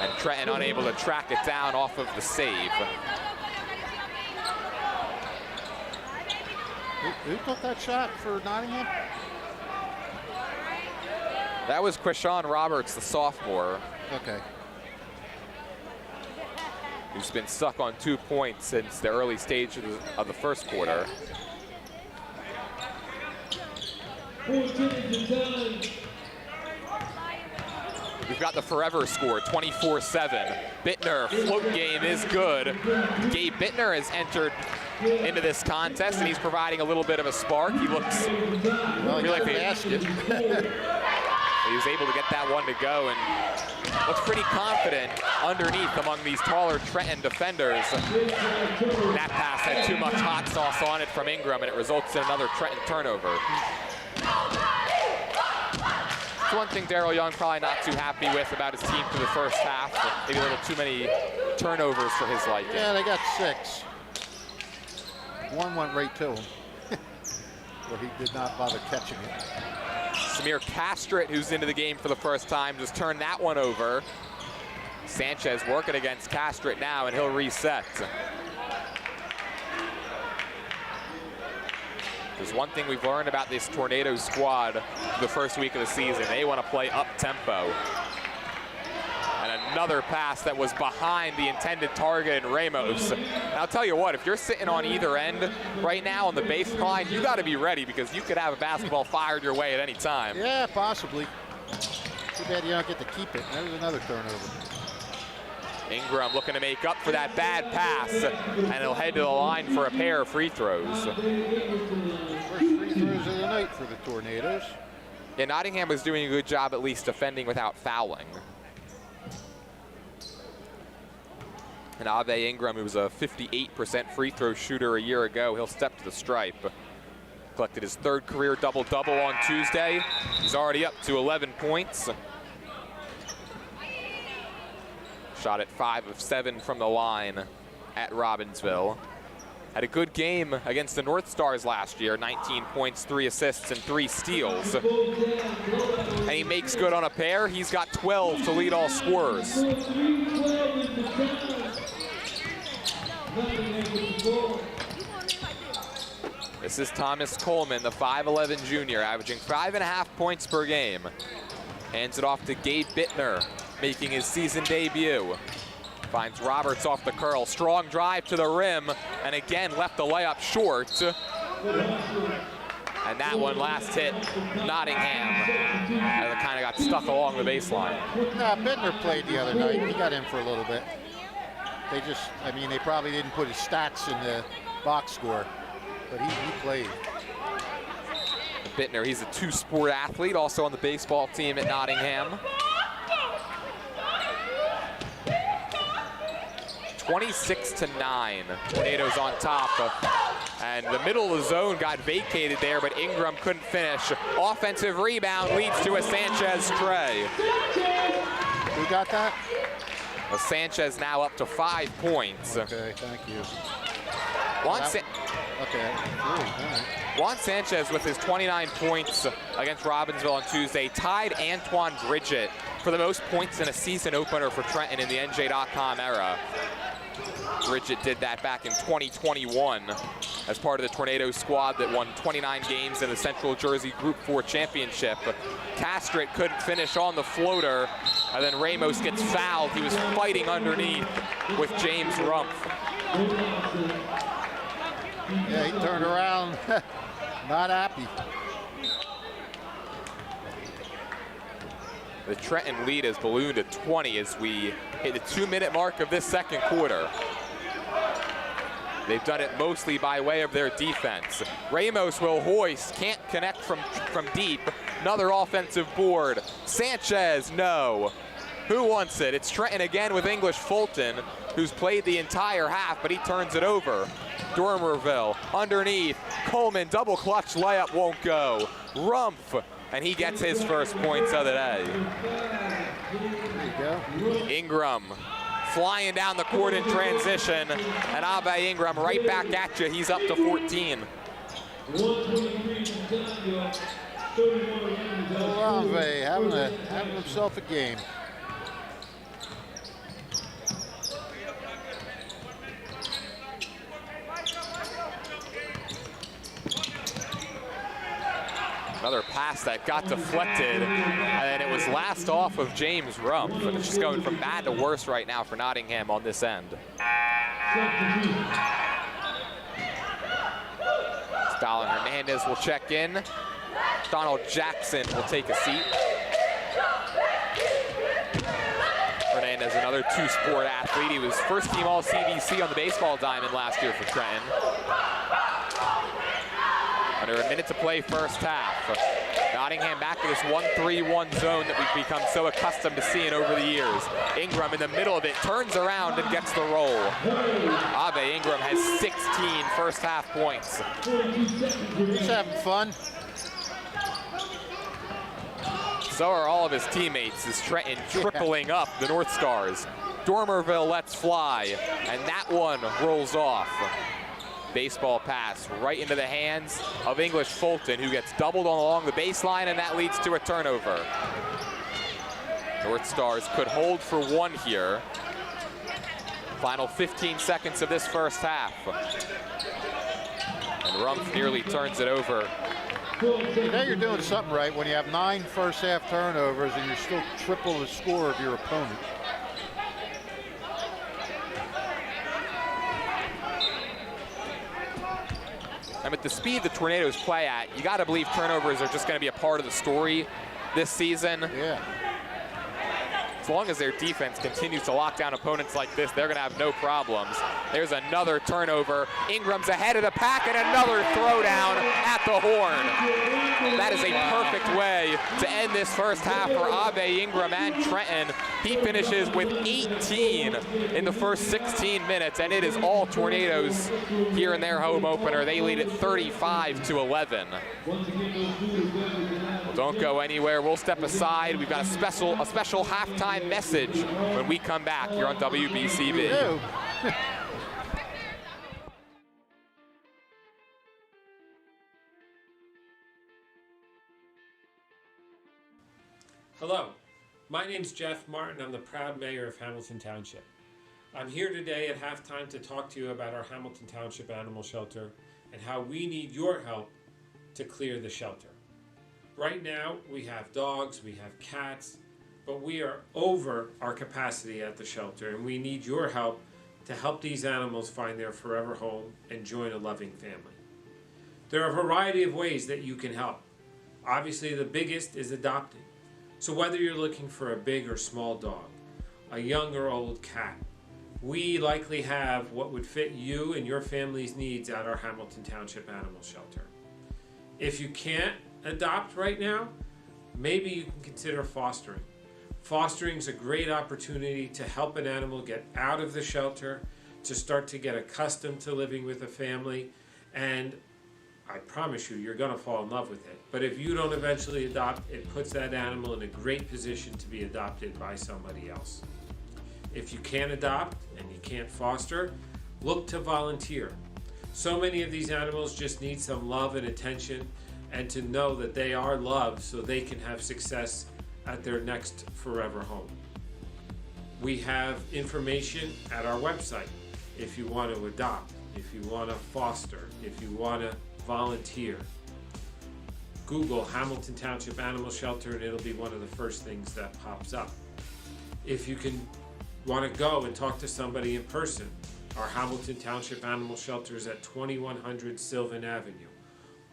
And Trenton unable to track it down off of the save. Who took that shot for Nottingham? That was Quishon Roberts, the sophomore. Okay. Who's been stuck on 2 points since the early stage of the first quarter. We've got the forever score, 24-7. Bittner, float game is good. Gabe Bittner has entered into this contest, and he's providing a little bit of a spark. He looks really like he was able to get that one to go, and looks pretty confident underneath among these taller Trenton defenders. That pass had too much hot sauce on it from Ingram, and it results in another Trenton turnover. It's one thing Daryl Young probably not too happy with about his team through the first half. Maybe a little too many turnovers for his liking. Yeah, they got 6. One went right to him, where he did not bother catching it. Samir Castret, who's into the game for the first time, just turned that one over. Sanchez working against Castret now, and he'll reset. There's one thing we've learned about this Tornado squad the first week of the season. They want to play up-tempo. And another pass that was behind the intended target in Ramos. And I'll tell you what, if you're sitting on either end right now on the baseline, you got to be ready, because you could have a basketball fired your way at any time. Yeah, possibly. Too bad you don't get to keep it. There's another turnover. Ingram looking to make up for that bad pass, and he'll head to the line for a pair of free throws. First free throws of the night for the Tornadoes. Yeah, Nottingham was doing a good job at least defending without fouling. And Ave Ingram, who was a 58% free throw shooter a year ago, he'll step to the stripe. Collected his 3rd career double-double on Tuesday. He's already up to 11 points. Shot at 5 of 7 from the line at Robbinsville. Had a good game against the Northstars last year, 19 points, 3 assists, and 3 steals. And he makes good on a pair. He's got 12 to lead all scorers. This is Thomas Coleman, the 5'11 junior, averaging 5.5 points per game. Hands it off to Gabe Bittner, making his season debut. Finds Roberts off the curl. Strong drive to the rim, and again left the layup short. And that one last hit Nottingham. And it kind of got stuck along the baseline. Bittner played the other night. He got in for a little bit. They just, I mean, they probably didn't put his stats in the box score, but he played. Bittner, he's a 2-sport athlete, also on the baseball team at Nottingham. 26-9, Tornadoes on top. And the middle of the zone got vacated there, but Ingram couldn't finish. Offensive rebound leads to a Sanchez tray. Who got that? A Sanchez now up to 5 points. Okay, thank you. Juan Sanchez with his 29 points against Robbinsville on Tuesday tied Antoine Bridget for the most points in a season opener for Trenton in the NJ.com era. Bridget did that back in 2021 as part of the Tornado squad that won 29 games in the Central Jersey Group 4 Championship. Castret couldn't finish on the floater, and then Ramos gets fouled. He was fighting underneath with James Rumpf. Yeah, he turned around, not happy. The Trenton lead has ballooned to 20 as we hit the 2-minute mark of this second quarter. They've done it mostly by way of their defense. Ramos will hoist, can't connect from deep. Another offensive board. Sanchez, no. Who wants it? It's Trenton again with English Fulton, who's played the entire half, but he turns it over. Dormerville underneath. Coleman, double clutch layup won't go. Rumpf, and he gets his first points of the day. There you go. Ingram flying down the court in transition, and Ave Ingram right back at you. He's up to 14. Ave having himself a game. Another pass that got deflected, and it was last off of James Rumpf. And it's just going from bad to worse right now for Nottingham on this end. Stalin Hernandez will check in. Donald Jackson will take a seat. Hernandez, another two-sport athlete. He was first-team All-CVC on the baseball diamond last year for Trenton. Under a minute to play first half. Nottingham back to this 1-3-1 zone that we've become so accustomed to seeing over the years. Ingram in the middle of it, turns around and gets the roll. Abe Ingram has 16 first half points. He's having fun. So are all of his teammates as Trenton tripling up the Northstars. Dormerville lets fly, and that one rolls off. Baseball pass right into the hands of English Fulton, who gets doubled along the baseline, and that leads to a turnover. Northstars could hold for one here. Final 15 seconds of this first half. And Rumpf nearly turns it over. Now you're doing something right when you have 9 first half turnovers and you're still triple the score of your opponent. And with the speed the Tornadoes play at, you got to believe turnovers are just going to be a part of the story this season. Yeah. As long as their defense continues to lock down opponents like this, they're going to have no problems. There's another turnover. Ingram's ahead of the pack, and another throwdown at the horn. That is a perfect way to end this first half for Abe Ingram and Trenton. He finishes with 18 in the first 16 minutes, and it is all Tornadoes here in their home opener. They lead it 35-11. Well, don't go anywhere. We'll step aside. We've got a special halftime message when we come back here on WBCB. Hello, my name's Jeff Martin. I'm the proud mayor of Hamilton Township. I'm here today at halftime to talk to you about our Hamilton Township Animal Shelter and how we need your help to clear the shelter. Right now, we have dogs, we have cats, but we are over our capacity at the shelter, and we need your help to help these animals find their forever home and join a loving family. There are a variety of ways that you can help. Obviously, the biggest is adopting. So whether you're looking for a big or small dog, a young or old cat, we likely have what would fit you and your family's needs at our Hamilton Township Animal Shelter. If you can't adopt right now, maybe you can consider fostering. Fostering is a great opportunity to help an animal get out of the shelter, to start to get accustomed to living with a family, and I promise you, you're going to fall in love with it. But if you don't eventually adopt, it puts that animal in a great position to be adopted by somebody else. If you can't adopt and you can't foster, look to volunteer. So many of these animals just need some love and attention, and to know that they are loved so they can have success at their next forever home. We have information at our website if you want to adopt, if you want to foster, if you want to volunteer. Google Hamilton Township Animal Shelter and it'll be one of the first things that pops up. If you want to go and talk to somebody in person, our Hamilton Township Animal Shelter is at 2100 Sylvan Avenue,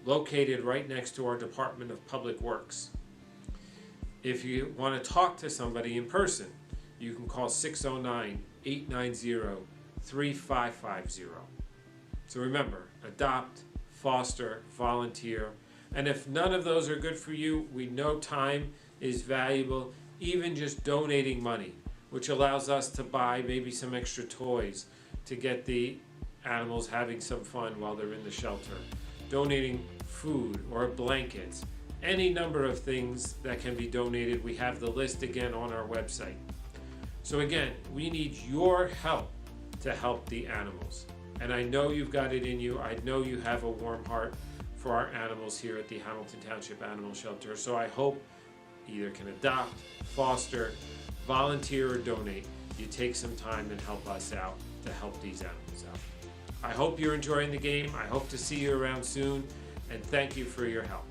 located right next to our Department of Public Works. If you want to talk to somebody in person, you can call 609-890-3550. So remember, adopt, foster, volunteer, and if none of those are good for you, we know time is valuable, even just donating money, which allows us to buy maybe some extra toys to get the animals having some fun while they're in the shelter. Donating food or blankets, any number of things that can be donated. We have the list again on our website. So again, we need your help to help the animals. And I know you've got it in you. I know you have a warm heart for our animals here at the Hamilton Township Animal Shelter. So I hope either can adopt, foster, volunteer, or donate. You take some time and help us out to help these animals out. I hope you're enjoying the game. I hope to see you around soon. And thank you for your help.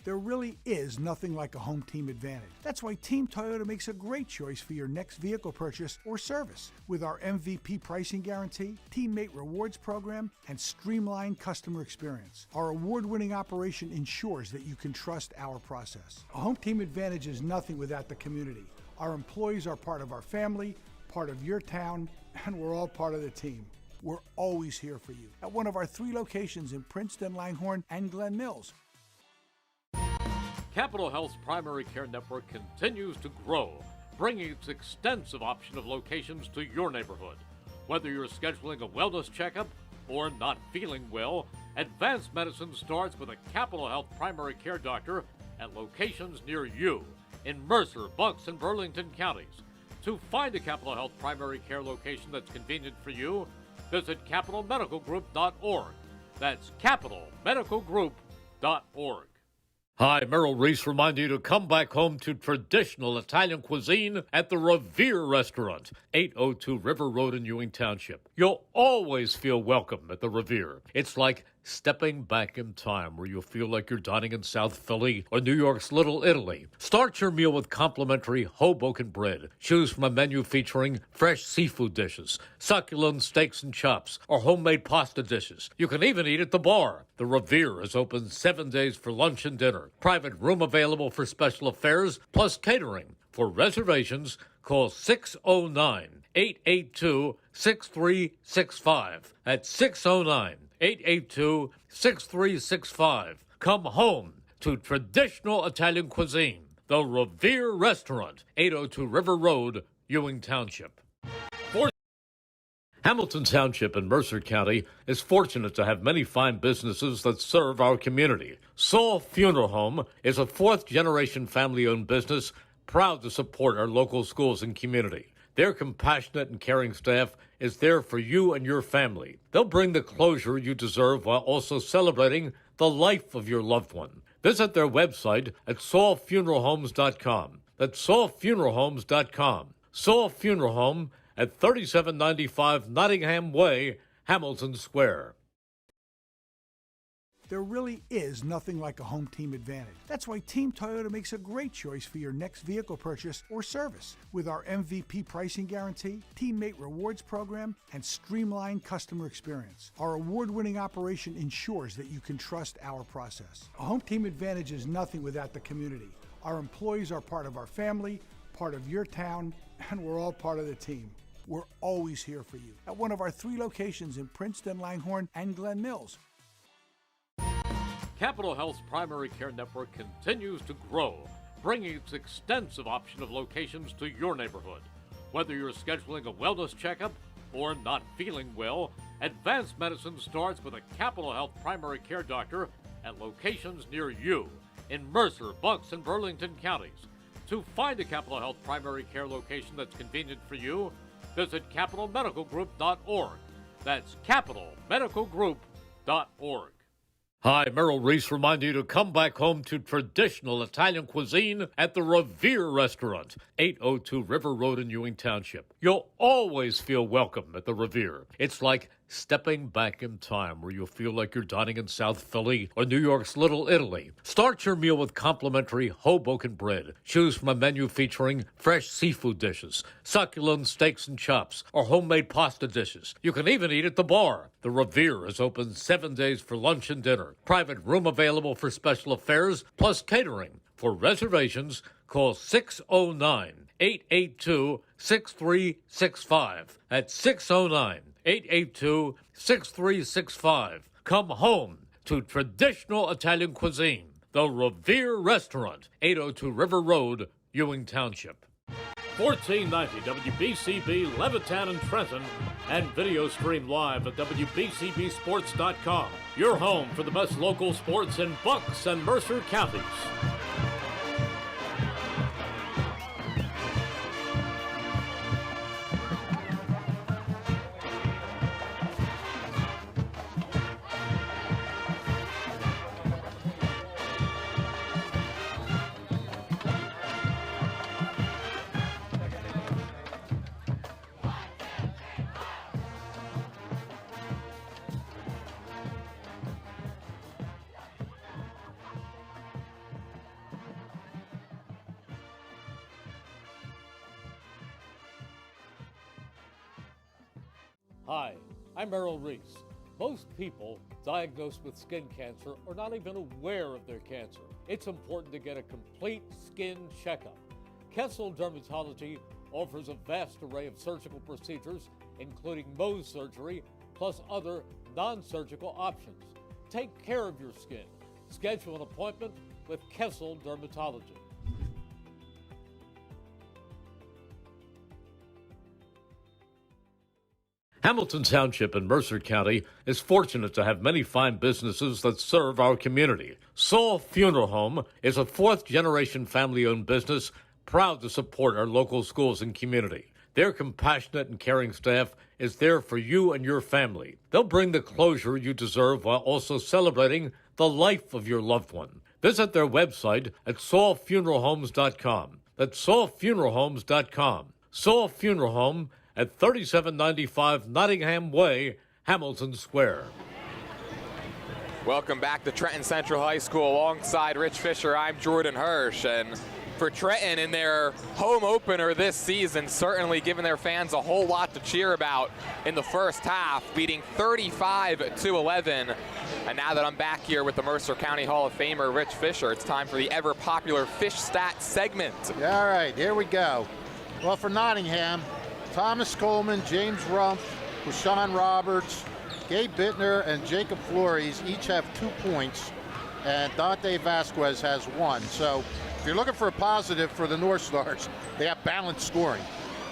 There really is nothing like a home team advantage. That's why Team Toyota makes a great choice for your next vehicle purchase or service. With our MVP pricing guarantee, teammate rewards program, and streamlined customer experience, our award-winning operation ensures that you can trust our process. A home team advantage is nothing without the community. Our employees are part of our family, part of your town, and we're all part of the team. We're always here for you at one of our 3 locations in Princeton, Langhorne, and Glen Mills. Capital Health's primary care network continues to grow, bringing its extensive option of locations to your neighborhood. Whether you're scheduling a wellness checkup or not feeling well, advanced medicine starts with a Capital Health primary care doctor at locations near you in Mercer, Bucks, and Burlington counties. To find a Capital Health primary care location that's convenient for you, visit capitalmedicalgroup.org. That's capitalmedicalgroup.org. Hi, Merrill Reese reminding you to come back home to traditional Italian cuisine at the Revere Restaurant, 802 River Road in Ewing Township. You'll always feel welcome at the Revere. It's like stepping back in time where you'll feel like you're dining in South Philly or New York's Little Italy. Start your meal with complimentary Hoboken bread. Choose from a menu featuring fresh seafood dishes, succulent steaks and chops, or homemade pasta dishes. You can even eat at the bar. The Revere is open 7 days for lunch and dinner. Private room available for special affairs, plus catering. For reservations, call 609-882-6365. That's 609-882-6365. Come home to traditional Italian cuisine. The Revere Restaurant, 802 River Road, Ewing Township. Hamilton Township in Mercer County is fortunate to have many fine businesses that serve our community. Saul Funeral Home is a 4th-generation family-owned business proud to support our local schools and community. Their compassionate and caring staff is there for you and your family. They'll bring the closure you deserve while also celebrating the life of your loved one. Visit their website at saulfuneralhomes.com. That's saulfuneralhomes.com. Saul Funeral Home at 3795 Nottingham Way, Hamilton Square. There really is nothing like a home team advantage. That's why Team Toyota makes a great choice for your next vehicle purchase or service. With our MVP pricing guarantee, teammate rewards program, and streamlined customer experience, our award-winning operation ensures that you can trust our process. A home team advantage is nothing without the community. Our employees are part of our family, part of your town, and we're all part of the team. We're always here for you at one of our 3 locations in Princeton, Langhorne, and Glen Mills. Capital Health's primary care network continues to grow, bringing its extensive option of locations to your neighborhood. Whether you're scheduling a wellness checkup or not feeling well, advanced medicine starts with a Capital Health primary care doctor at locations near you in Mercer, Bucks, and Burlington counties. To find a Capital Health primary care location that's convenient for you, visit capitalmedicalgroup.org. That's capitalmedicalgroup.org. Hi, Merrill Reese reminding you to come back home to traditional Italian cuisine at the Revere Restaurant, 802 River Road in Ewing Township. You'll always feel welcome at the Revere. It's like stepping back in time where you'll feel like you're dining in South Philly or New York's Little Italy. Start your meal with complimentary Hoboken bread. Choose from a menu featuring fresh seafood dishes, succulent steaks and chops, or homemade pasta dishes. You can even eat at the bar. The Revere is open 7 days for lunch and dinner. Private room available for special affairs, plus catering. For reservations, call 609-882-6365. That's 609-882-6365. Come home to traditional Italian cuisine. The Revere Restaurant, 802 River Road, Ewing Township. 1490 WBCB Levittown and Trenton, and video stream live at WBCBSports.com. Your home for the best local sports in Bucks and Mercer counties. Hi, I'm Errol Reese. Most people diagnosed with skin cancer are not even aware of their cancer. It's important to get a complete skin checkup. Kessel Dermatology offers a vast array of surgical procedures, including Mohs surgery, plus other non-surgical options. Take care of your skin. Schedule an appointment with Kessel Dermatology. Hamilton Township in Mercer County is fortunate to have many fine businesses that serve our community. Saul Funeral Home is a fourth-generation family-owned business proud to support our local schools and community. Their compassionate and caring staff is there for you and your family. They'll bring the closure you deserve while also celebrating the life of your loved one. Visit their website at saulfuneralhomes.com. That's saulfuneralhomes.com. Saul Funeral Home at 3795 Nottingham Way, Hamilton Square. Welcome back to Trenton Central High School. Alongside Rich Fisher, I'm Jordan Hirsch. And for Trenton in their home opener this season, certainly giving their fans a whole lot to cheer about in the first half, beating 35-11. And now that I'm back here with the Mercer County Hall of Famer, Rich Fisher, it's time for the ever-popular Fish Stat segment. All right, here we go. Well, for Nottingham, Thomas Coleman, James Rumpf, Rashawn Roberts, Gabe Bittner, and Jacob Flores each have 2 points, and Dante Vasquez has 1. So if you're looking for a positive for the Northstars, they have balanced scoring.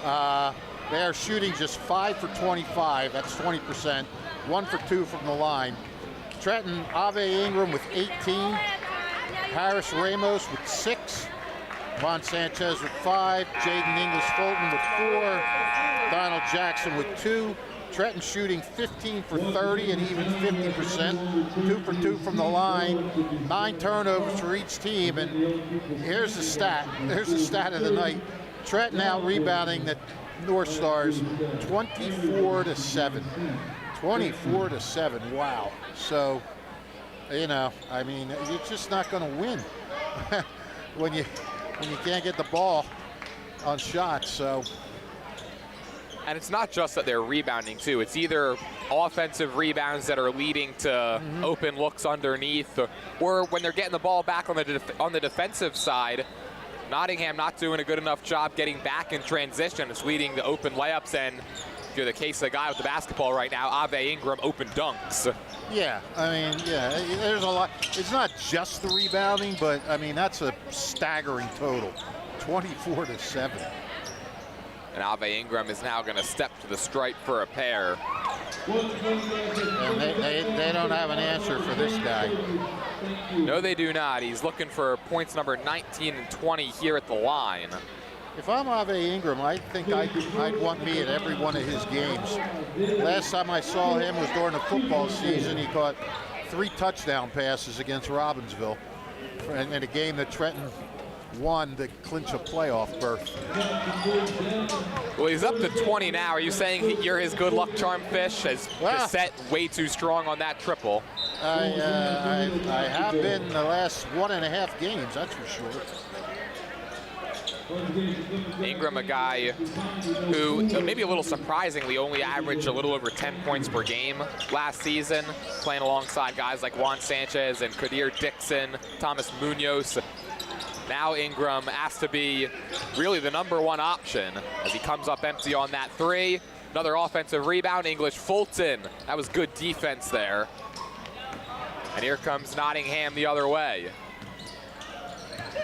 They are shooting just 5 for 25, that's 20%, 1 for 2 from the line. Trenton, Ave Ingram with 18, Harris Ramos with 6, Juan Sanchez with 5, Jaden English Fulton with 4, Donald Jackson with 2. Trenton shooting 15 for 30 and even 50%, 2 for 2 from the line, 9 turnovers for each team. And here's the stat. Here's the stat of the night. Trenton out rebounding the Northstars 24-7. 24-7. Wow. So, you know, I mean, you're just not going to win when you can't get the ball on shots. So. And it's not just that they're rebounding, too. It's either offensive rebounds that are leading to open looks underneath, or when they're getting the ball back on the defensive side, Nottingham not doing a good enough job getting back in transition. It's leading to open layups, and if you're the case of the guy with the basketball right now, Ave Ingram, open dunks. Yeah, I mean, yeah, there's a lot. It's not just the rebounding, but, I mean, that's a staggering total, 24-7. And Ave Ingram is now going to step to the stripe for a pair. And they don't have an answer for this guy. No, they do not. He's looking for points number 19 and 20 here at the line. If I'm Ave Ingram, I think I'd want me at every one of his games. Last time I saw him was during the football season. He caught 3 touchdown passes against Robbinsville in a game that Trenton won to clinch a playoff berth. Well, he's up to 20 now. Are you saying you're his good luck charm, Fish? As Bissett way too strong on that triple. I have been the last 1.5 games, that's for sure. Ingram, a guy who maybe a little surprisingly only averaged a little over 10 points per game last season, playing alongside guys like Juan Sanchez and Kadir Dixon, Thomas Munoz. Now Ingram asked to be really the #1 option as he comes up empty on that 3. Another offensive rebound, English Fulton. That was good defense there. And here comes Nottingham the other way.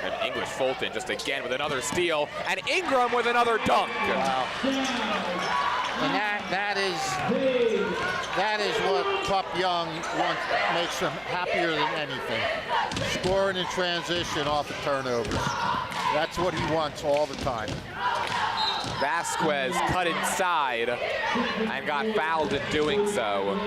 And English Fulton just again with another steal, and Ingram with another dunk. Wow. And that is what Pup Young makes him happier than anything. Scoring in transition off of turnovers. That's what he wants all the time. Vasquez cut inside and got fouled in doing so.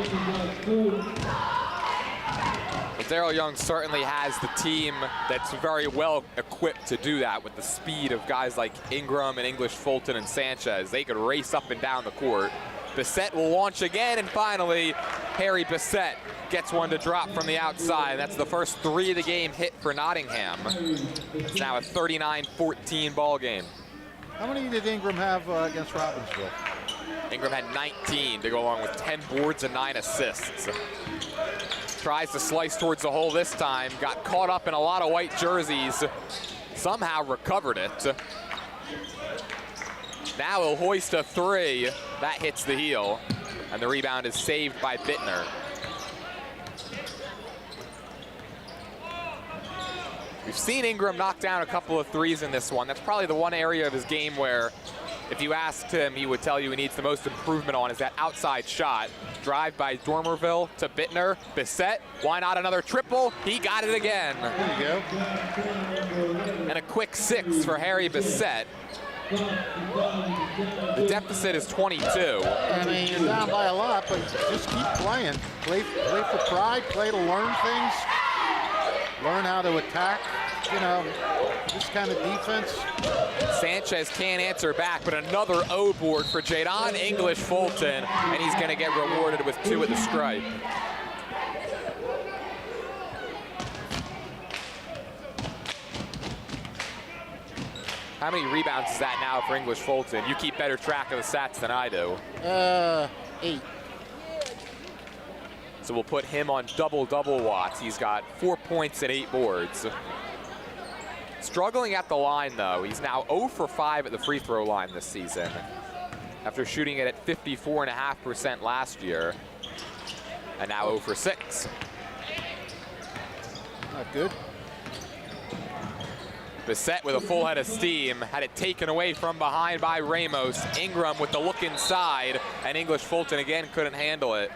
But Daryl Young certainly has the team that's very well equipped to do that with the speed of guys like Ingram and English Fulton and Sanchez. They could race up and down the court. Bissett will launch again, and finally, Harry Bissett gets one to drop from the outside. That's the first 3 of the game hit for Nottingham. It's now a 39-14 ball game. How many did Ingram have against Robbinsville? Ingram had 19 to go along with 10 boards and 9 assists. Tries to slice towards the hole this time. Got caught up in a lot of white jerseys. Somehow recovered it. Now he'll hoist a 3. That hits the heel. And the rebound is saved by Bittner. We've seen Ingram knock down a couple of 3s in this one. That's probably the one area of his game where if you asked him, he would tell you he needs the most improvement on is that outside shot. Drive by Dormerville to Bittner. Bissett, why not another triple? He got it again. There you go. And a quick 6 for Harry Bissett. The deficit is 22. I mean, you're down by a lot, but just keep playing. Play for pride, play to learn things, learn how to attack, you know, this kind of defense. Sanchez can't answer back, but another O board for Jadon English Fulton, and he's going to get rewarded with 2 at the stripe. How many rebounds is that now for English Fulton? You keep better track of the stats than I do. 8. So we'll put him on double-double watts. He's got 4 points and 8 boards. Struggling at the line, though. He's now 0 for 5 at the free throw line this season, after shooting it at 54.5% last year, and now 0 for 6. Not good. Bissett with a full head of steam, had it taken away from behind by Ramos. Ingram with the look inside, and English Fulton again couldn't handle it.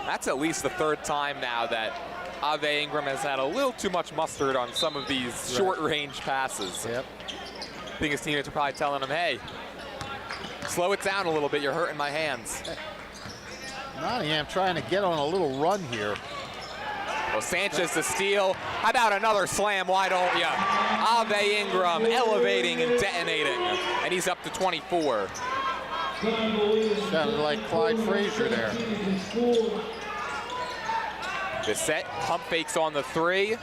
That's at least the 3rd time now that Ave Ingram has had a little too much mustard on some of these short-range passes. Yep. I think his teammates are probably telling him, hey, slow it down a little bit, you're hurting my hands. Nottingham trying to get on a little run here. Well, Sanchez to steal. How about another slam? Why don't you? Ave Ingram elevating and detonating, and he's up to 24. Sounded like Clyde Frazier there. Bissett pump fakes on the 3.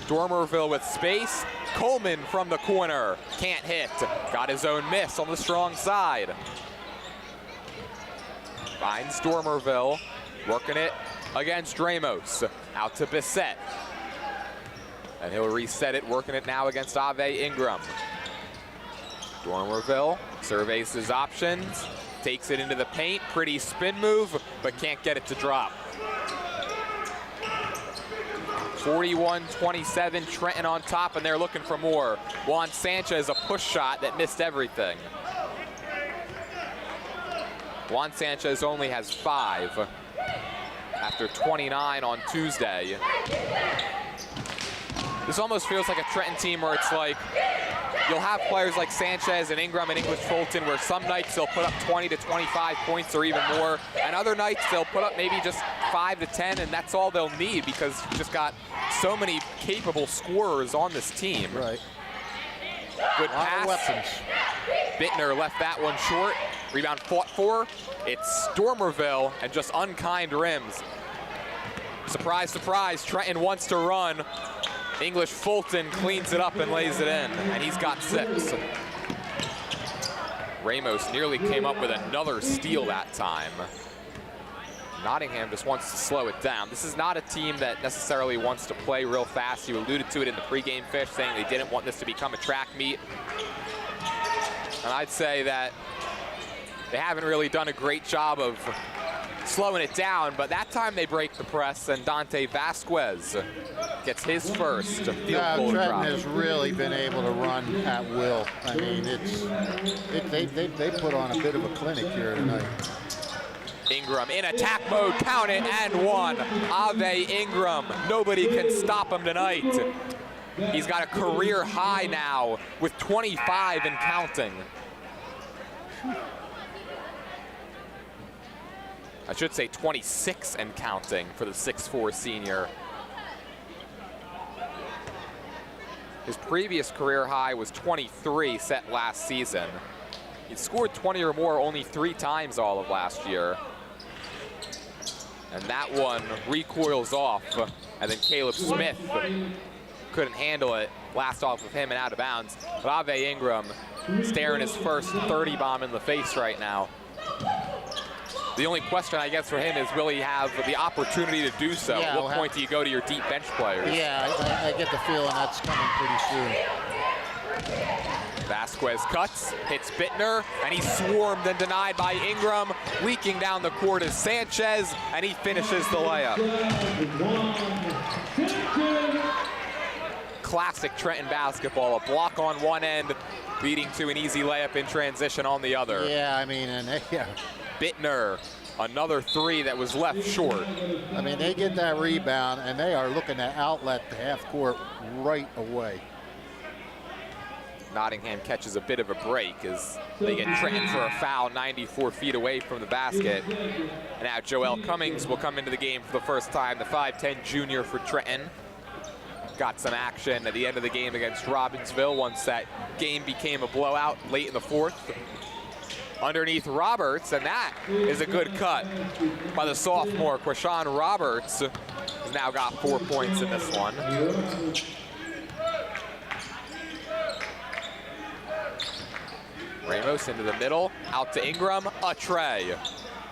Dormerville with space. Coleman from the corner. Can't hit. Got his own miss on the strong side. Finds Dormerville. Working it against Ramos. Out to Bissett. And he'll reset it, working it now against Ave Ingram. Dormerville surveys his options. Takes it into the paint. Pretty spin move, but can't get it to drop. 41-27, Trenton on top, and they're looking for more. Juan Sanchez, a push shot that missed everything. Juan Sanchez only has 5 after 29 on Tuesday. This almost feels like a Trenton team where it's like, you'll have players like Sanchez and Ingram and English Fulton where some nights they'll put up 20 to 25 points or even more, and other nights they'll put up maybe just 5 to 10, and that's all they'll need because you've just got so many capable scorers on this team. Right. Good A lot pass. of weapons. Bittner left that one short. Rebound fought for. It's Dormerville and just unkind rims. Surprise, surprise, Trenton wants to run. English Fulton cleans it up and lays it in, and he's got 6. Ramos nearly came up with another steal that time. Nottingham just wants to slow it down. This is not a team that necessarily wants to play real fast. You alluded to it in the pregame fish, saying they didn't want this to become a track meet. And I'd say that they haven't really done a great job of slowing it down, but that time they break the press, and Dante Vasquez gets his first field goal Trenton drop. has really been able to run at will. I mean, they put on a bit of a clinic here tonight. Ingram in attack mode, count it, and 1. Ave Ingram, nobody can stop him tonight. He's got a career high now with 25 and counting. I should say 26 and counting for the 6'4" senior. His previous career high was 23 set last season. He scored 20 or more only 3 times all of last year. And that one recoils off, and then Caleb Smith couldn't handle it. Blast off of him and out of bounds. But Ave Ingram staring his first 30 bomb in the face right now. The only question, I guess, for him is will he have the opportunity to do so? Yeah, At what point do you go to your deep bench players? Yeah, I get the feeling that's coming pretty soon. Vasquez cuts, hits Bittner, and he's swarmed and denied by Ingram. Leaking down the court is Sanchez, and he finishes the layup. Classic Trenton basketball, a block on one end, leading to an easy layup in transition on the other. Yeah, I mean, and yeah. Bittner, another three that was left short. I mean, they get that rebound, and they are looking to outlet the half court right away. Nottingham catches a bit of a break as they get Trenton for a foul 94 feet away from the basket. And now Joel Cummings will come into the game for the first time, the 5'10 junior for Trenton. Got some action at the end of the game against Robbinsville once that game became a blowout late in the fourth. Underneath Roberts, and that is a good cut by the sophomore, Quashawn Roberts, who's now got 4 points in this one. Ramos into the middle, out to Ingram, a tray.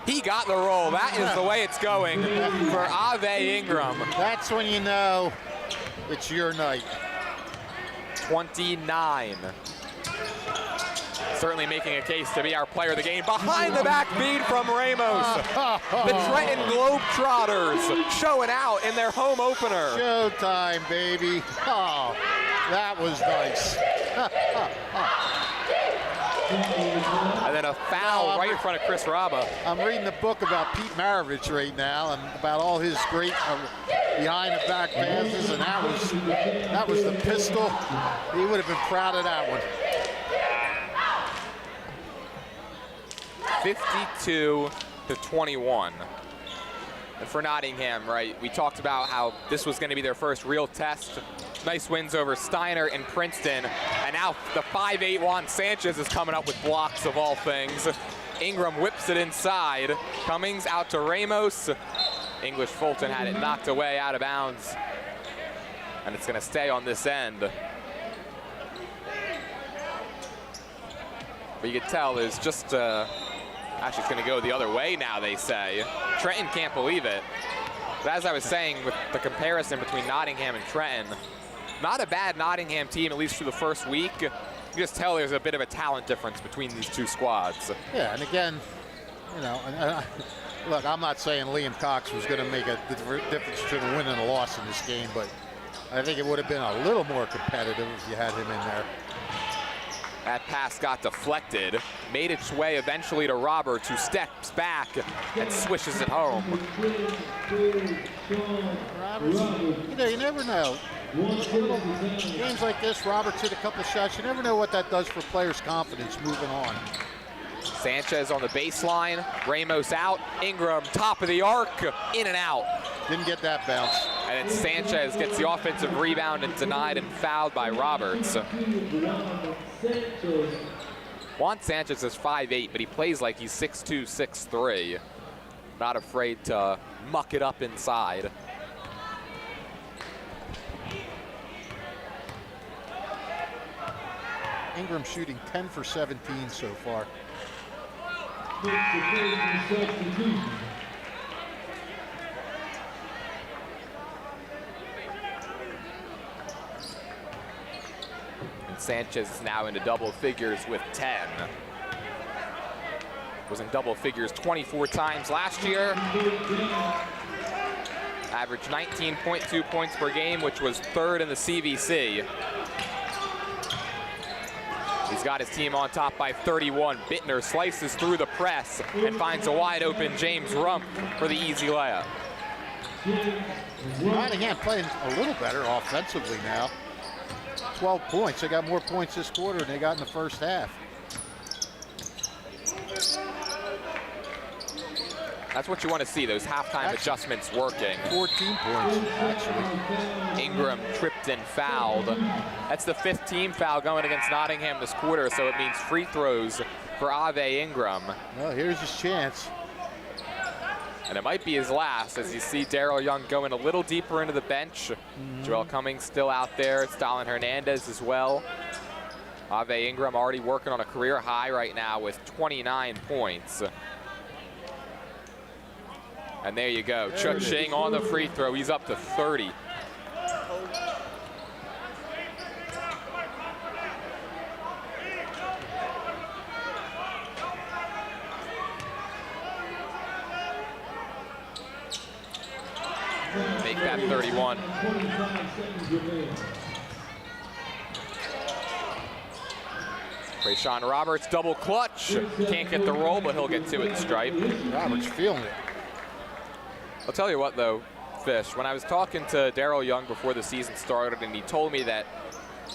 He got the roll. That is the way it's going for Ave Ingram. That's when you know it's your night. 29. Certainly making a case to be our player of the game. Behind the back feed from Ramos. The Trenton Globetrotters showing out in their home opener. Showtime, baby. Oh, that was nice. And then a foul right in front of Chris Raba. I'm reading a book about Pete Maravich right now and about all his great behind the back passes, and that was the pistol. He would have been proud of that one. 52-21. And for Nottingham, right, we talked about how this was going to be their first real test. Nice wins over Steiner and Princeton. And now the 5'8" Juan Sanchez is coming up with blocks of all things. Ingram whips it inside. Cummings out to Ramos. English Fulton had it knocked away out of bounds. And it's going to stay on this end. But you can tell there's just, actually it's going to go the other way now, they say. Trenton can't believe it. But as I was saying, with the comparison between Nottingham and Trenton, not a bad Nottingham team, at least through the first week. You just tell there's a bit of a talent difference between these two squads. Yeah, and again, you know, look, I'm not saying Liam Cox was going to make a difference between a win and a loss in this game, but I think it would have been a little more competitive if you had him in there. That pass got deflected, made its way eventually to Roberts, who steps back and swishes it home. Roberts, you know, you never know. Games like this, Roberts hit a couple shots. You never know what that does for players' confidence moving on. Sanchez on the baseline, Ramos out, Ingram top of the arc, in and out. Didn't get that bounce. And then Sanchez gets the offensive rebound and denied and fouled by Roberts. Juan Sanchez is 5'8", but he plays like he's 6'2", 6'3". Not afraid to muck it up inside. Ingram shooting 10 for 17 so far. And Sanchez is now into double figures with 10. Was in double figures 24 times last year. Averaged 19.2 points per game, which was third in the CVC. He's got his team on top by 31. Bittner slices through the press and finds a wide open James Rump for the easy layup. Nottingham playing a little better offensively now. 12 points. They got more points this quarter than they got in the first half. That's what you want to see, those halftime adjustments working. 14 points, actually. Ingram tripped and fouled. That's the 5th team foul going against Nottingham this quarter, so it means free throws for Ave Ingram. Well, here's his chance. And it might be his last, as you see Daryl Young going a little deeper into the bench. Joel Cummings still out there. Stalin Hernandez as well. Ave Ingram already working on a career high right now with 29 points. And there you go. Cha-ching on the free throw. He's up to 30. Make that 31. Rayshawn Roberts, double clutch. Can't get the roll, but he'll get to it in stripe. Roberts feeling it. I'll tell you what, though, Fish, when I was talking to Daryl Young before the season started, and he told me that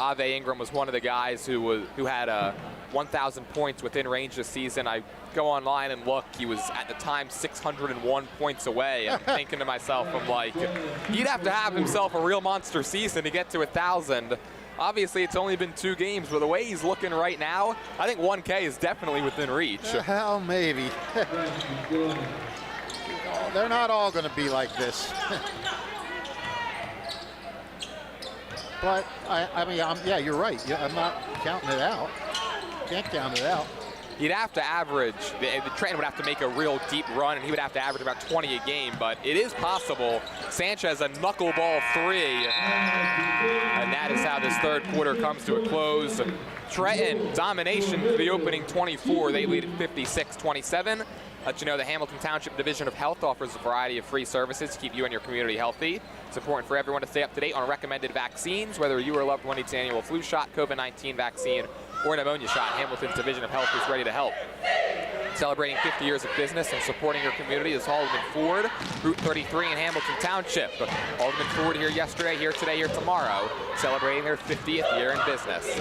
Ave Ingram was one of the guys who had 1,000 points within range this season. I go online and look. He was, at the time, 601 points away. And I'm thinking to myself, I'm like, he'd have to have himself a real monster season to get to 1,000. Obviously, it's only been 2 games, but the way he's looking right now, I think 1K is definitely within reach. Hell, maybe. They're not all going to be like this. But, I mean, yeah, you're right. Yeah, I'm not counting it out. Can't count it out. He'd have to average, the Trenton would have to make a real deep run, and he would have to average about 20 a game, but it is possible. Sanchez, a knuckleball 3, and that is how this third quarter comes to a close. Trenton, domination for the opening 24. They lead at 56-27. Let you know the Hamilton Township Division of Health offers a variety of free services to keep you and your community healthy. It's important for everyone to stay up to date on recommended vaccines, whether you or a loved one needs an annual flu shot, COVID-19 vaccine, or pneumonia shot. Hamilton's Division of Health is ready to help. Celebrating 50 years of business and supporting your community is Alderman Ford, Route 33 in Hamilton Township. Alderman Ford here yesterday, here today, here tomorrow, celebrating their 50th year in business.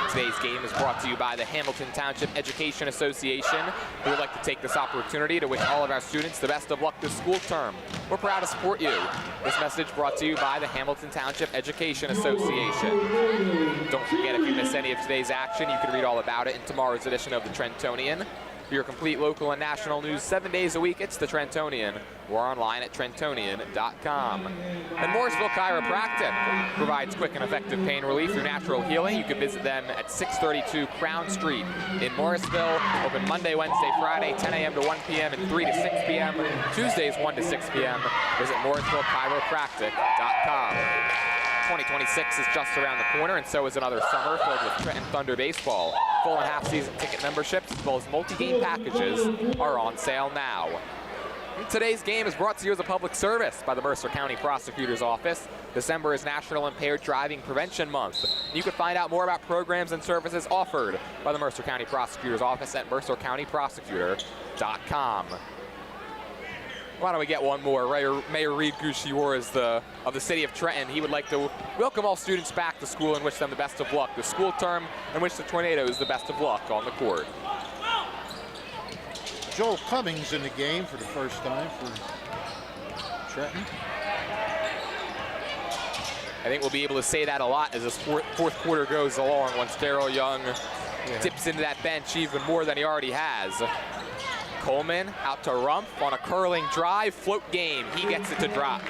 Today's game is brought to you by the Hamilton Township Education Association. We would like to take this opportunity to wish all of our students the best of luck this school term. We're proud to support you. This message brought to you by the Hamilton Township Education Association. Don't forget, if you miss any of today's action, you can read all about it in tomorrow's edition of the Trentonian. For your complete local and national news 7 days a week, it's the Trentonian. We're online at Trentonian.com. And Morrisville Chiropractic provides quick and effective pain relief through natural healing. You can visit them at 632 Crown Street in Morrisville. Open Monday, Wednesday, Friday, 10 a.m. to 1 p.m. and 3 to 6 p.m. Tuesdays, 1 to 6 p.m. Visit MorrisvilleChiropractic.com. 2026 is just around the corner, and so is another summer filled with Trenton Thunder baseball. Full and half-season ticket memberships, as well as multi-game packages, are on sale now. Today's game is brought to you as a public service by the Mercer County Prosecutor's Office. December is National Impaired Driving Prevention Month. You can find out more about programs and services offered by the Mercer County Prosecutor's Office at mercercountyprosecutor.com. Why don't we get one more? Mayor Reed Gushiwar of the city of Trenton. He would like to welcome all students back to school and wish them the best of luck this school term, and wish the Tornadoes the best of luck on the court. Joel Cummings in the game for the first time for Trenton. I think we'll be able to say that a lot as this fourth quarter goes along once Daryl Young dips into that bench even more than he already has. Coleman out to Rumpf on a curling drive, float game. He gets it to drop.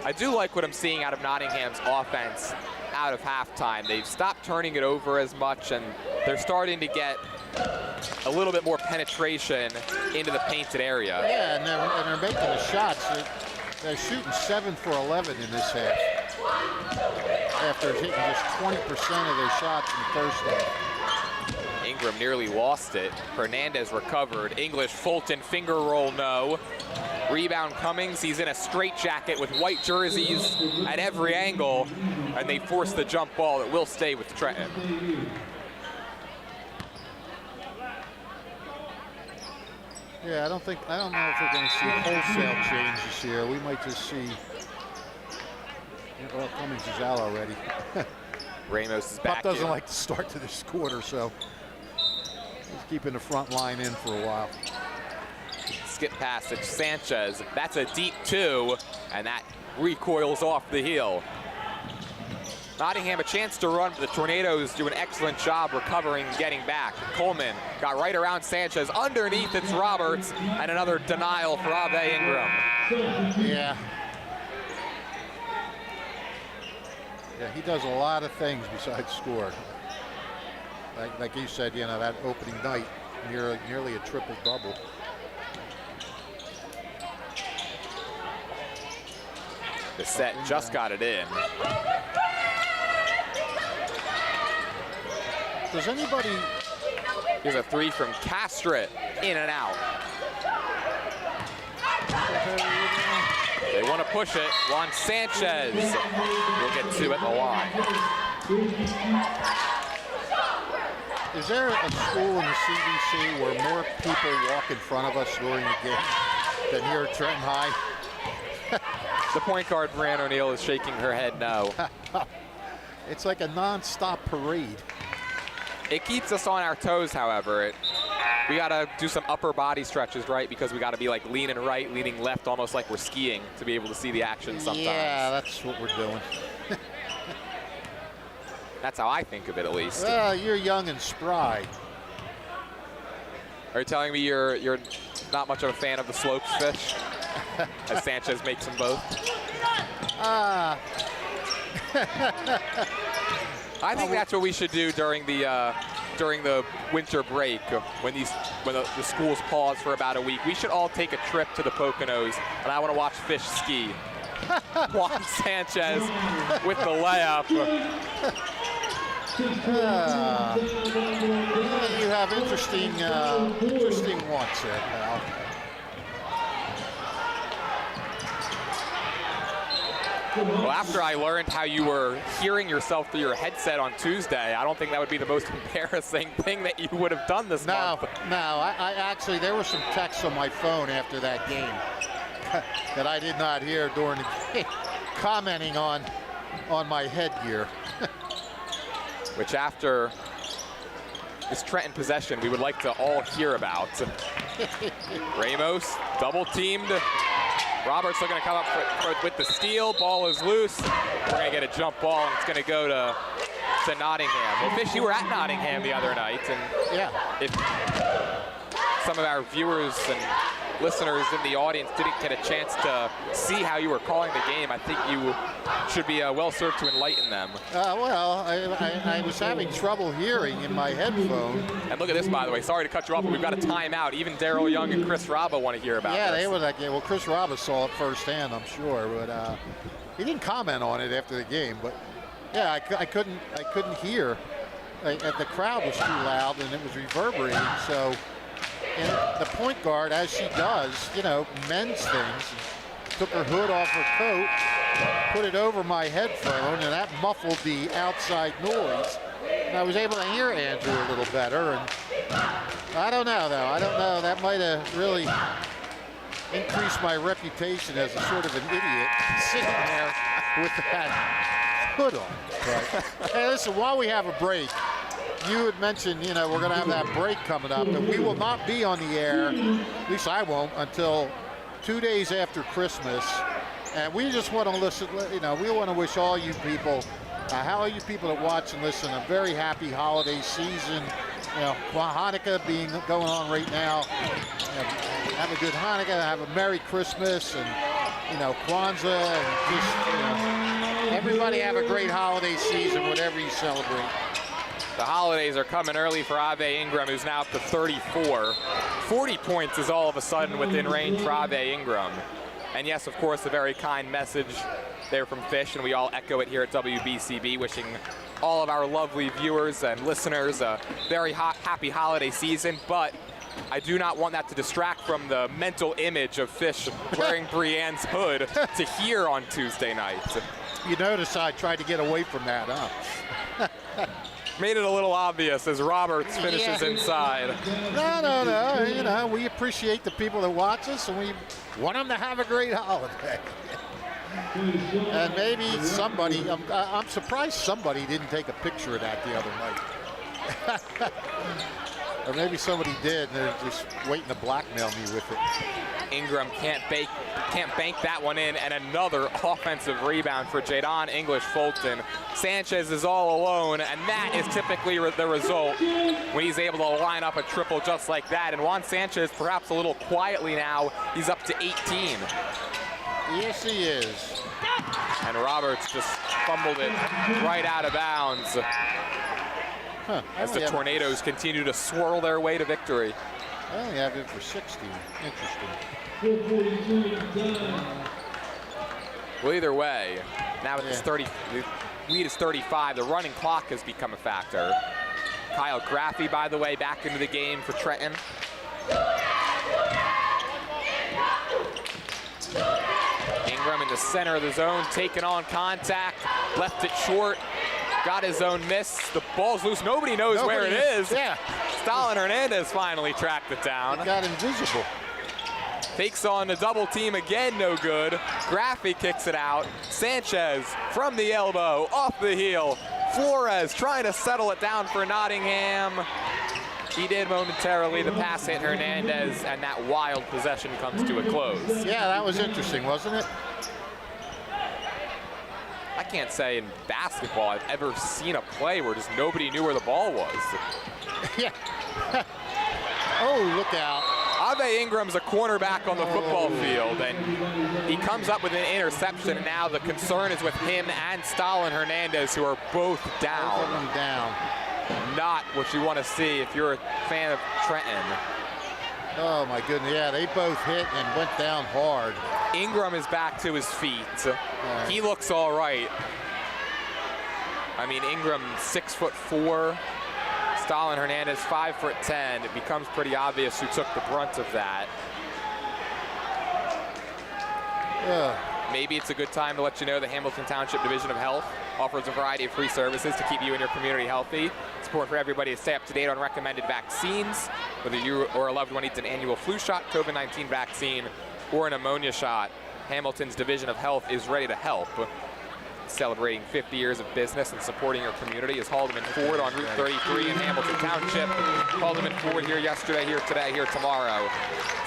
I do like what I'm seeing out of Nottingham's offense out of halftime. They've stopped turning it over as much, and they're starting to get a little bit more penetration into the painted area. Yeah, and they're making the shots. They're shooting 7 for 11 in this half, after hitting just 20% of their shots in the first half. Ingram nearly lost it. Hernandez recovered. English, Fulton, finger roll, no. Rebound Cummings. He's in a straitjacket with white jerseys at every angle, and they force the jump ball that will stay with Trenton. Yeah, I don't know if we're going to see wholesale changes here. We might just see. Well, Cummings is out already. Ramos is back. Pup doesn't like to start to this quarter, so he's keeping the front line in for a while. Skip pass to Sanchez. That's a deep 2, and that recoils off the heel. Nottingham a chance to run, but the Tornadoes do an excellent job recovering and getting back. Coleman got right around Sanchez. Underneath, it's Roberts, and another denial for Ave Ingram. Yeah. Yeah, he does a lot of things besides score. Like you said, you know, that opening night nearly a triple-double. The set just got it in. Does anybody... Here's a three from Castret, in and out. They want to push it. Juan Sanchez will get two at the line. Is there a school in the CVC where more people walk in front of us during the game than here at Trenton High? The point guard, Brianne O'Neill, is shaking her head no. It's like a non-stop parade. It keeps us on our toes, however. We got to do some upper body stretches, right? Because we got to be like leaning right, leaning left, almost like we're skiing to be able to see the action sometimes. Yeah, that's what we're doing. That's how I think of it, at least. Well, you're young and spry. Are you telling me you're not much of a fan of the slopes fish? As Sanchez makes them both. Ah. I think that's what we should do during the winter break, when the schools pause for about a week. We should all take a trip to the Poconos, and I want to watch fish ski. Juan Sanchez with the layup. You have interesting wants there, pal. Well, after I learned how you were hearing yourself through your headset on Tuesday, I don't think that would be the most embarrassing thing that you would have done this month. No, I actually, there were some texts on my phone after that game that I did not hear during the game, commenting on my headgear. Which after this Trenton possession, we would like to all hear about. Ramos double-teamed. Roberts looking to come up with the steal. Ball is loose. We're going to get a jump ball, and it's going to go to Nottingham. Well, Fish, you were at Nottingham the other night, and yeah, if some of our viewers and listeners in the audience didn't get a chance to see how you were calling the game, I think you should be well served to enlighten them. Well, I was having trouble hearing in my headphone. And look at this, by the way. Sorry to cut you off, but we've got a timeout. Even Daryl Young and Chris Raba want to hear about this. They were like, well, Chris Raba saw it firsthand, I'm sure, but he didn't comment on it after the game. But yeah, I couldn't hear. The crowd was too loud and it was reverberating. So, and the point guard, as she does, mends things. Took her hood off her coat, put it over my headphone, and that muffled the outside noise. And I was able to hear Andrew a little better. And I don't know, though. I don't know. That might have really increased my reputation as a sort of an idiot sitting there with that hood on. But, hey, listen, while we have a break, you had mentioned, we're going to have that break coming up, and we will not be on the air, at least I won't, until 2 days after Christmas. And we just want to listen, we want to wish all you people, all you people that watch and listen, a very happy holiday season. Hanukkah going on right now. Have a good Hanukkah, have a Merry Christmas, and, Kwanzaa, and just, everybody have a great holiday season, whatever you celebrate. The holidays are coming early for Ave Ingram, who's now up to 34. 40 points is all of a sudden within range for Ave Ingram. And yes, of course, a very kind message there from Fish, and we all echo it here at WBCB, wishing all of our lovely viewers and listeners a very happy holiday season. But I do not want that to distract from the mental image of Fish wearing Brianne's hood to hear on Tuesday night. You notice I tried to get away from that, huh? Made it a little obvious as Roberts finishes inside. No. We appreciate the people that watch us, and we want them to have a great holiday. And maybe somebody, I'm surprised somebody didn't take a picture of that the other night. Or maybe somebody did, and they're just waiting to blackmail me with it. Ingram can't bank that one in, and another offensive rebound for Jadon English-Fulton. Sanchez is all alone, and that is typically the result when he's able to line up a triple just like that. And Juan Sanchez, perhaps a little quietly now, he's up to 18. Yes, he is. And Roberts just fumbled it right out of bounds. as the Tornadoes continue to swirl their way to victory. I only have it for 16. Interesting. 4:42 done. Well, either way, now it's 30. The lead is 35. The running clock has become a factor. Kyle Graffey, by the way, back into the game for Trenton. Ingram in the center of the zone, taking on contact, left it short, got his own miss. The ball's loose, nobody knows where it is. Yeah. Stalin Hernandez finally tracked it down. It got invisible. Takes on the double team again, no good. Graffey kicks it out. Sanchez from the elbow, off the heel. Flores trying to settle it down for Nottingham. He did momentarily. The pass hit Hernandez, and that wild possession comes to a close. Yeah, that was interesting, wasn't it? I can't say in basketball I've ever seen a play where just nobody knew where the ball was. Yeah. Oh, look out. Ave Ingram's a cornerback on the football field, and he comes up with an interception, and now the concern is with him and Stalin Hernandez, who are both down. Both of them down. Not what you want to see if you're a fan of Trenton. Oh, my goodness. Yeah, they both hit and went down hard. Ingram is back to his feet. He looks all right. I mean, Ingram 6'4". Stalin Hernandez 5'10". It becomes pretty obvious who took the brunt of that. Maybe it's a good time to let you know the Hamilton Township Division of Health offers a variety of free services to keep you and your community healthy. Support for everybody to stay up to date on recommended vaccines, whether you or a loved one needs an annual flu shot, COVID-19 vaccine, or an pneumonia shot. Hamilton's Division of Health is ready to help. Celebrating 50 years of business and supporting your community is Haldeman Ford on Route 33 in Hamilton Township. Haldeman Ford here yesterday, here today, here tomorrow.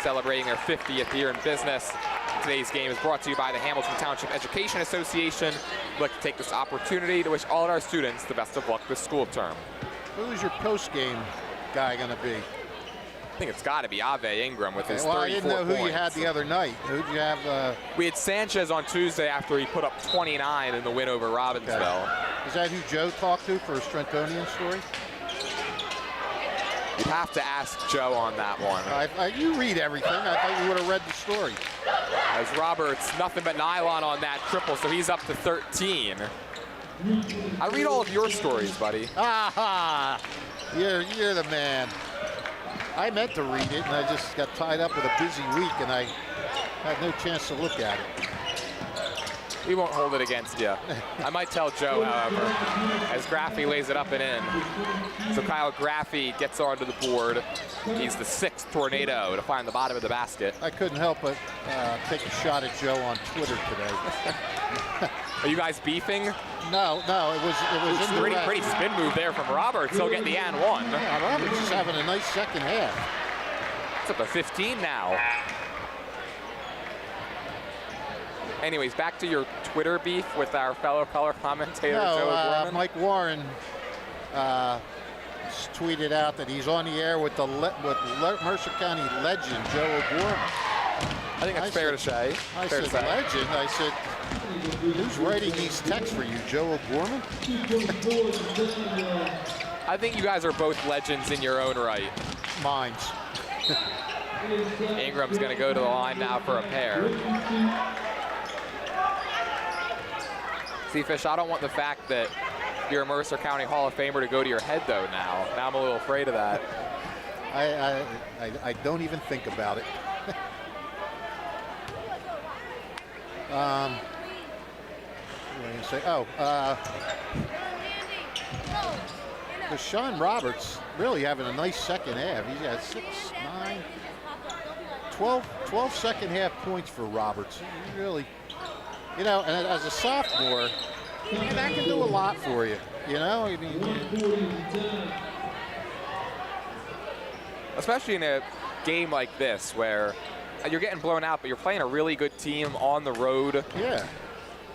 Celebrating their 50th year in business. Today's game is brought to you by the Hamilton Township Education Association. We'd like to take this opportunity to wish all of our students the best of luck this school term. Who's your post-game guy going to be? I think it's got to be Ave Ingram with his 34 Well, I didn't know who points. you had the other night. Who'd you have? We had Sanchez on Tuesday after he put up 29 in the win over Robbinsville. Okay. Is that who Joe talked to for his Trentonian story? You'd have to ask Joe on that one. You read everything. I thought you would have read the story. As Roberts, nothing but nylon on that triple, so he's up to 13. I read all of your stories, buddy. Aha! You're the man. I meant to read it, and I just got tied up with a busy week, and I had no chance to look at it. We won't hold it against you. I might tell Joe, however, as Graffey lays it up and in. So Kyle Graffey gets onto the board. He's the 6th Tornado to find the bottom of the basket. I couldn't help but take a shot at Joe on Twitter today. Are you guys beefing? No, it was pretty spin move there from Roberts. He'll get the and one. Yeah, Roberts is having a nice second half. It's up to 15 now. Anyways, back to your Twitter beef with our fellow color commentator, Joe Gorman. Mike Warren tweeted out that he's on the air with Mercer County legend, Joe O'Gorman. I think that's fair to say. I said, legend. I said, who's writing these texts for you, Joe O'Gorman? I think you guys are both legends in your own right. Mines. Ingram's going to go to the line now for a pair. See, Fish, I don't want the fact that you're a Mercer County Hall of Famer to go to your head, though, now. Now I'm a little afraid of that. I don't even think about it. What am I going to say? Sean Roberts really having a nice second half. He's got 6, 9, 12 second half points for Roberts. He really, and as a sophomore, that can do a lot for you. I mean, especially in a game like this where you're getting blown out, but you're playing a really good team on the road. Yeah.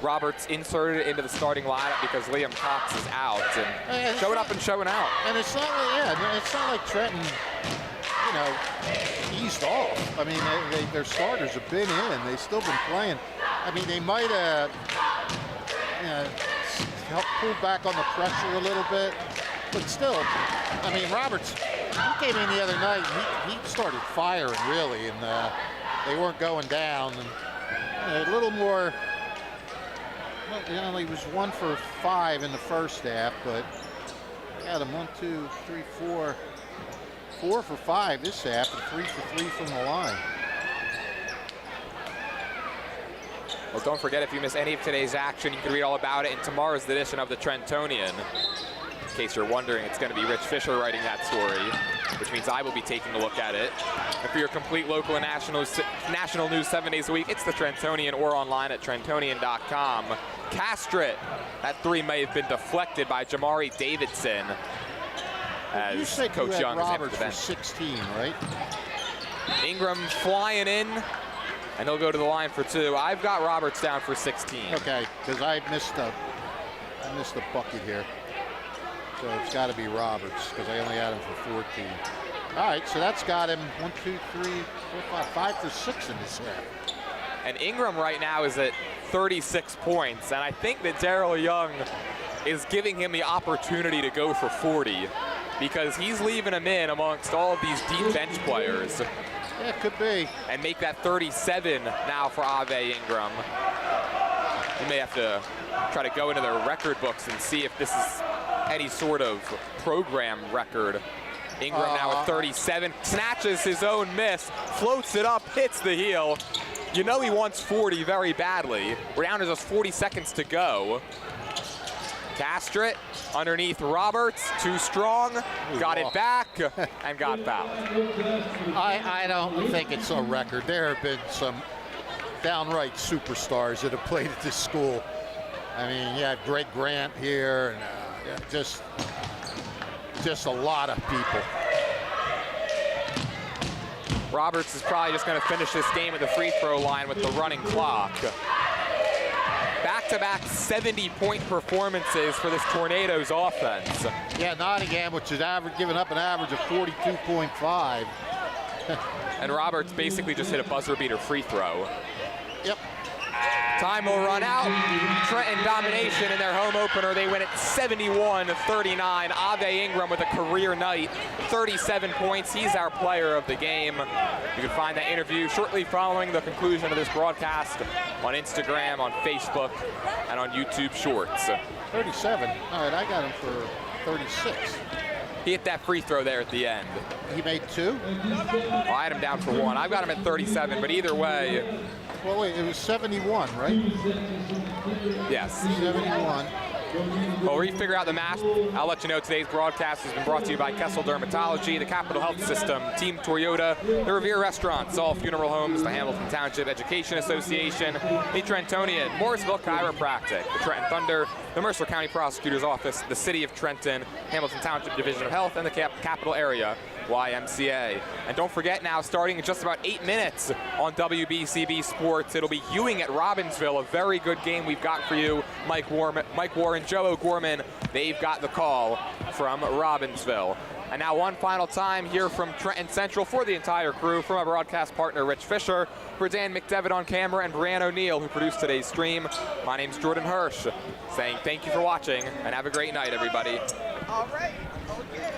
Roberts inserted into the starting lineup because Liam Cox is out and showing up and showing out. And it's not like Trenton, eased off. I mean, their starters have been in. They've still been playing. I mean, they might have helped pull back on the pressure a little bit. But still, I mean, Roberts, he came in the other night, he started firing, really, and they weren't going down. And a little more, you know, he was 1 for 5 in the first half, but had him 1, 2, 3, 4 for 5 this half, and 3 for 3 from the line. Well, don't forget, if you miss any of today's action, you can read all about it in tomorrow's edition of the Trentonian. In case you're wondering, it's going to be Rich Fisher writing that story, which means I will be taking a look at it. And for your complete local and national news 7 days a week, it's the Trentonian or online at Trentonian.com. Castret, that 3 may have been deflected by Jamari Davidson. As You said Coach you had Young is Roberts empty for bench. 16, right? Ingram flying in, and he'll go to the line for 2. I've got Roberts down for 16. Okay, because I missed a bucket here. So it's got to be Roberts, because I only had him for 14. All right, so that's got him 1, 2, 3, 4, 5, 5 for 6 in this half. And Ingram right now is at 36 points, and I think that Daryl Young is giving him the opportunity to go for 40, because he's leaving him in amongst all of these deep bench players. Yeah, it could be. And make that 37 now for Ave Ingram. You may have to try to go into their record books and see if this is any sort of program record. Ingram now at 37, snatches his own miss, floats it up, hits the heel. You know he wants 40 very badly. We're down to just 40 seconds to go. Castret underneath Roberts, too strong, got it back, and got fouled. I don't think it's a record. There have been some downright superstars that have played at this school. I mean, you had Greg Grant here, and just a lot of people. Roberts is probably just going to finish this game at the free throw line with the running clock. Back-to-back 70-point performances for this Tornadoes offense. Yeah, Nottingham, which is giving up an average of 42.5. And Roberts basically just hit a buzzer beater free throw. Yep. Time will run out. Trenton domination in their home opener. They win at 71-39. Ave Ingram with a career night, 37 points. He's our player of the game. You can find that interview shortly following the conclusion of this broadcast on Instagram, on Facebook, and on YouTube Shorts. 37. All right, I got him for 36. He hit that free throw there at the end. He made 2? I had him down for 1. I've got him at 37, but either way. Well, wait, it was 71, right? Yes. 71. Well, we figure out the math. I'll let you know today's broadcast has been brought to you by Kessel Dermatology, the Capital Health System, Team Toyota, the Revere Restaurant, All Funeral Homes, the Hamilton Township Education Association, the Trentonian, Morrisville Chiropractic, the Trenton Thunder, the Mercer County Prosecutor's Office, the City of Trenton, Hamilton Township Division of Health, and the Capital Area YMCA. And don't forget now, starting in just about 8 minutes on WBCB Sports, it'll be Ewing at Robbinsville, a very good game we've got for you. Mike Warren, Joe O'Gorman, they've got the call from Robbinsville. And now one final time here from Trenton Central for the entire crew, from our broadcast partner Rich Fisher, for Dan McDevitt on camera and Brianne O'Neill, who produced today's stream. My name's Jordan Hirsch, saying thank you for watching and have a great night, everybody. All right. Okay.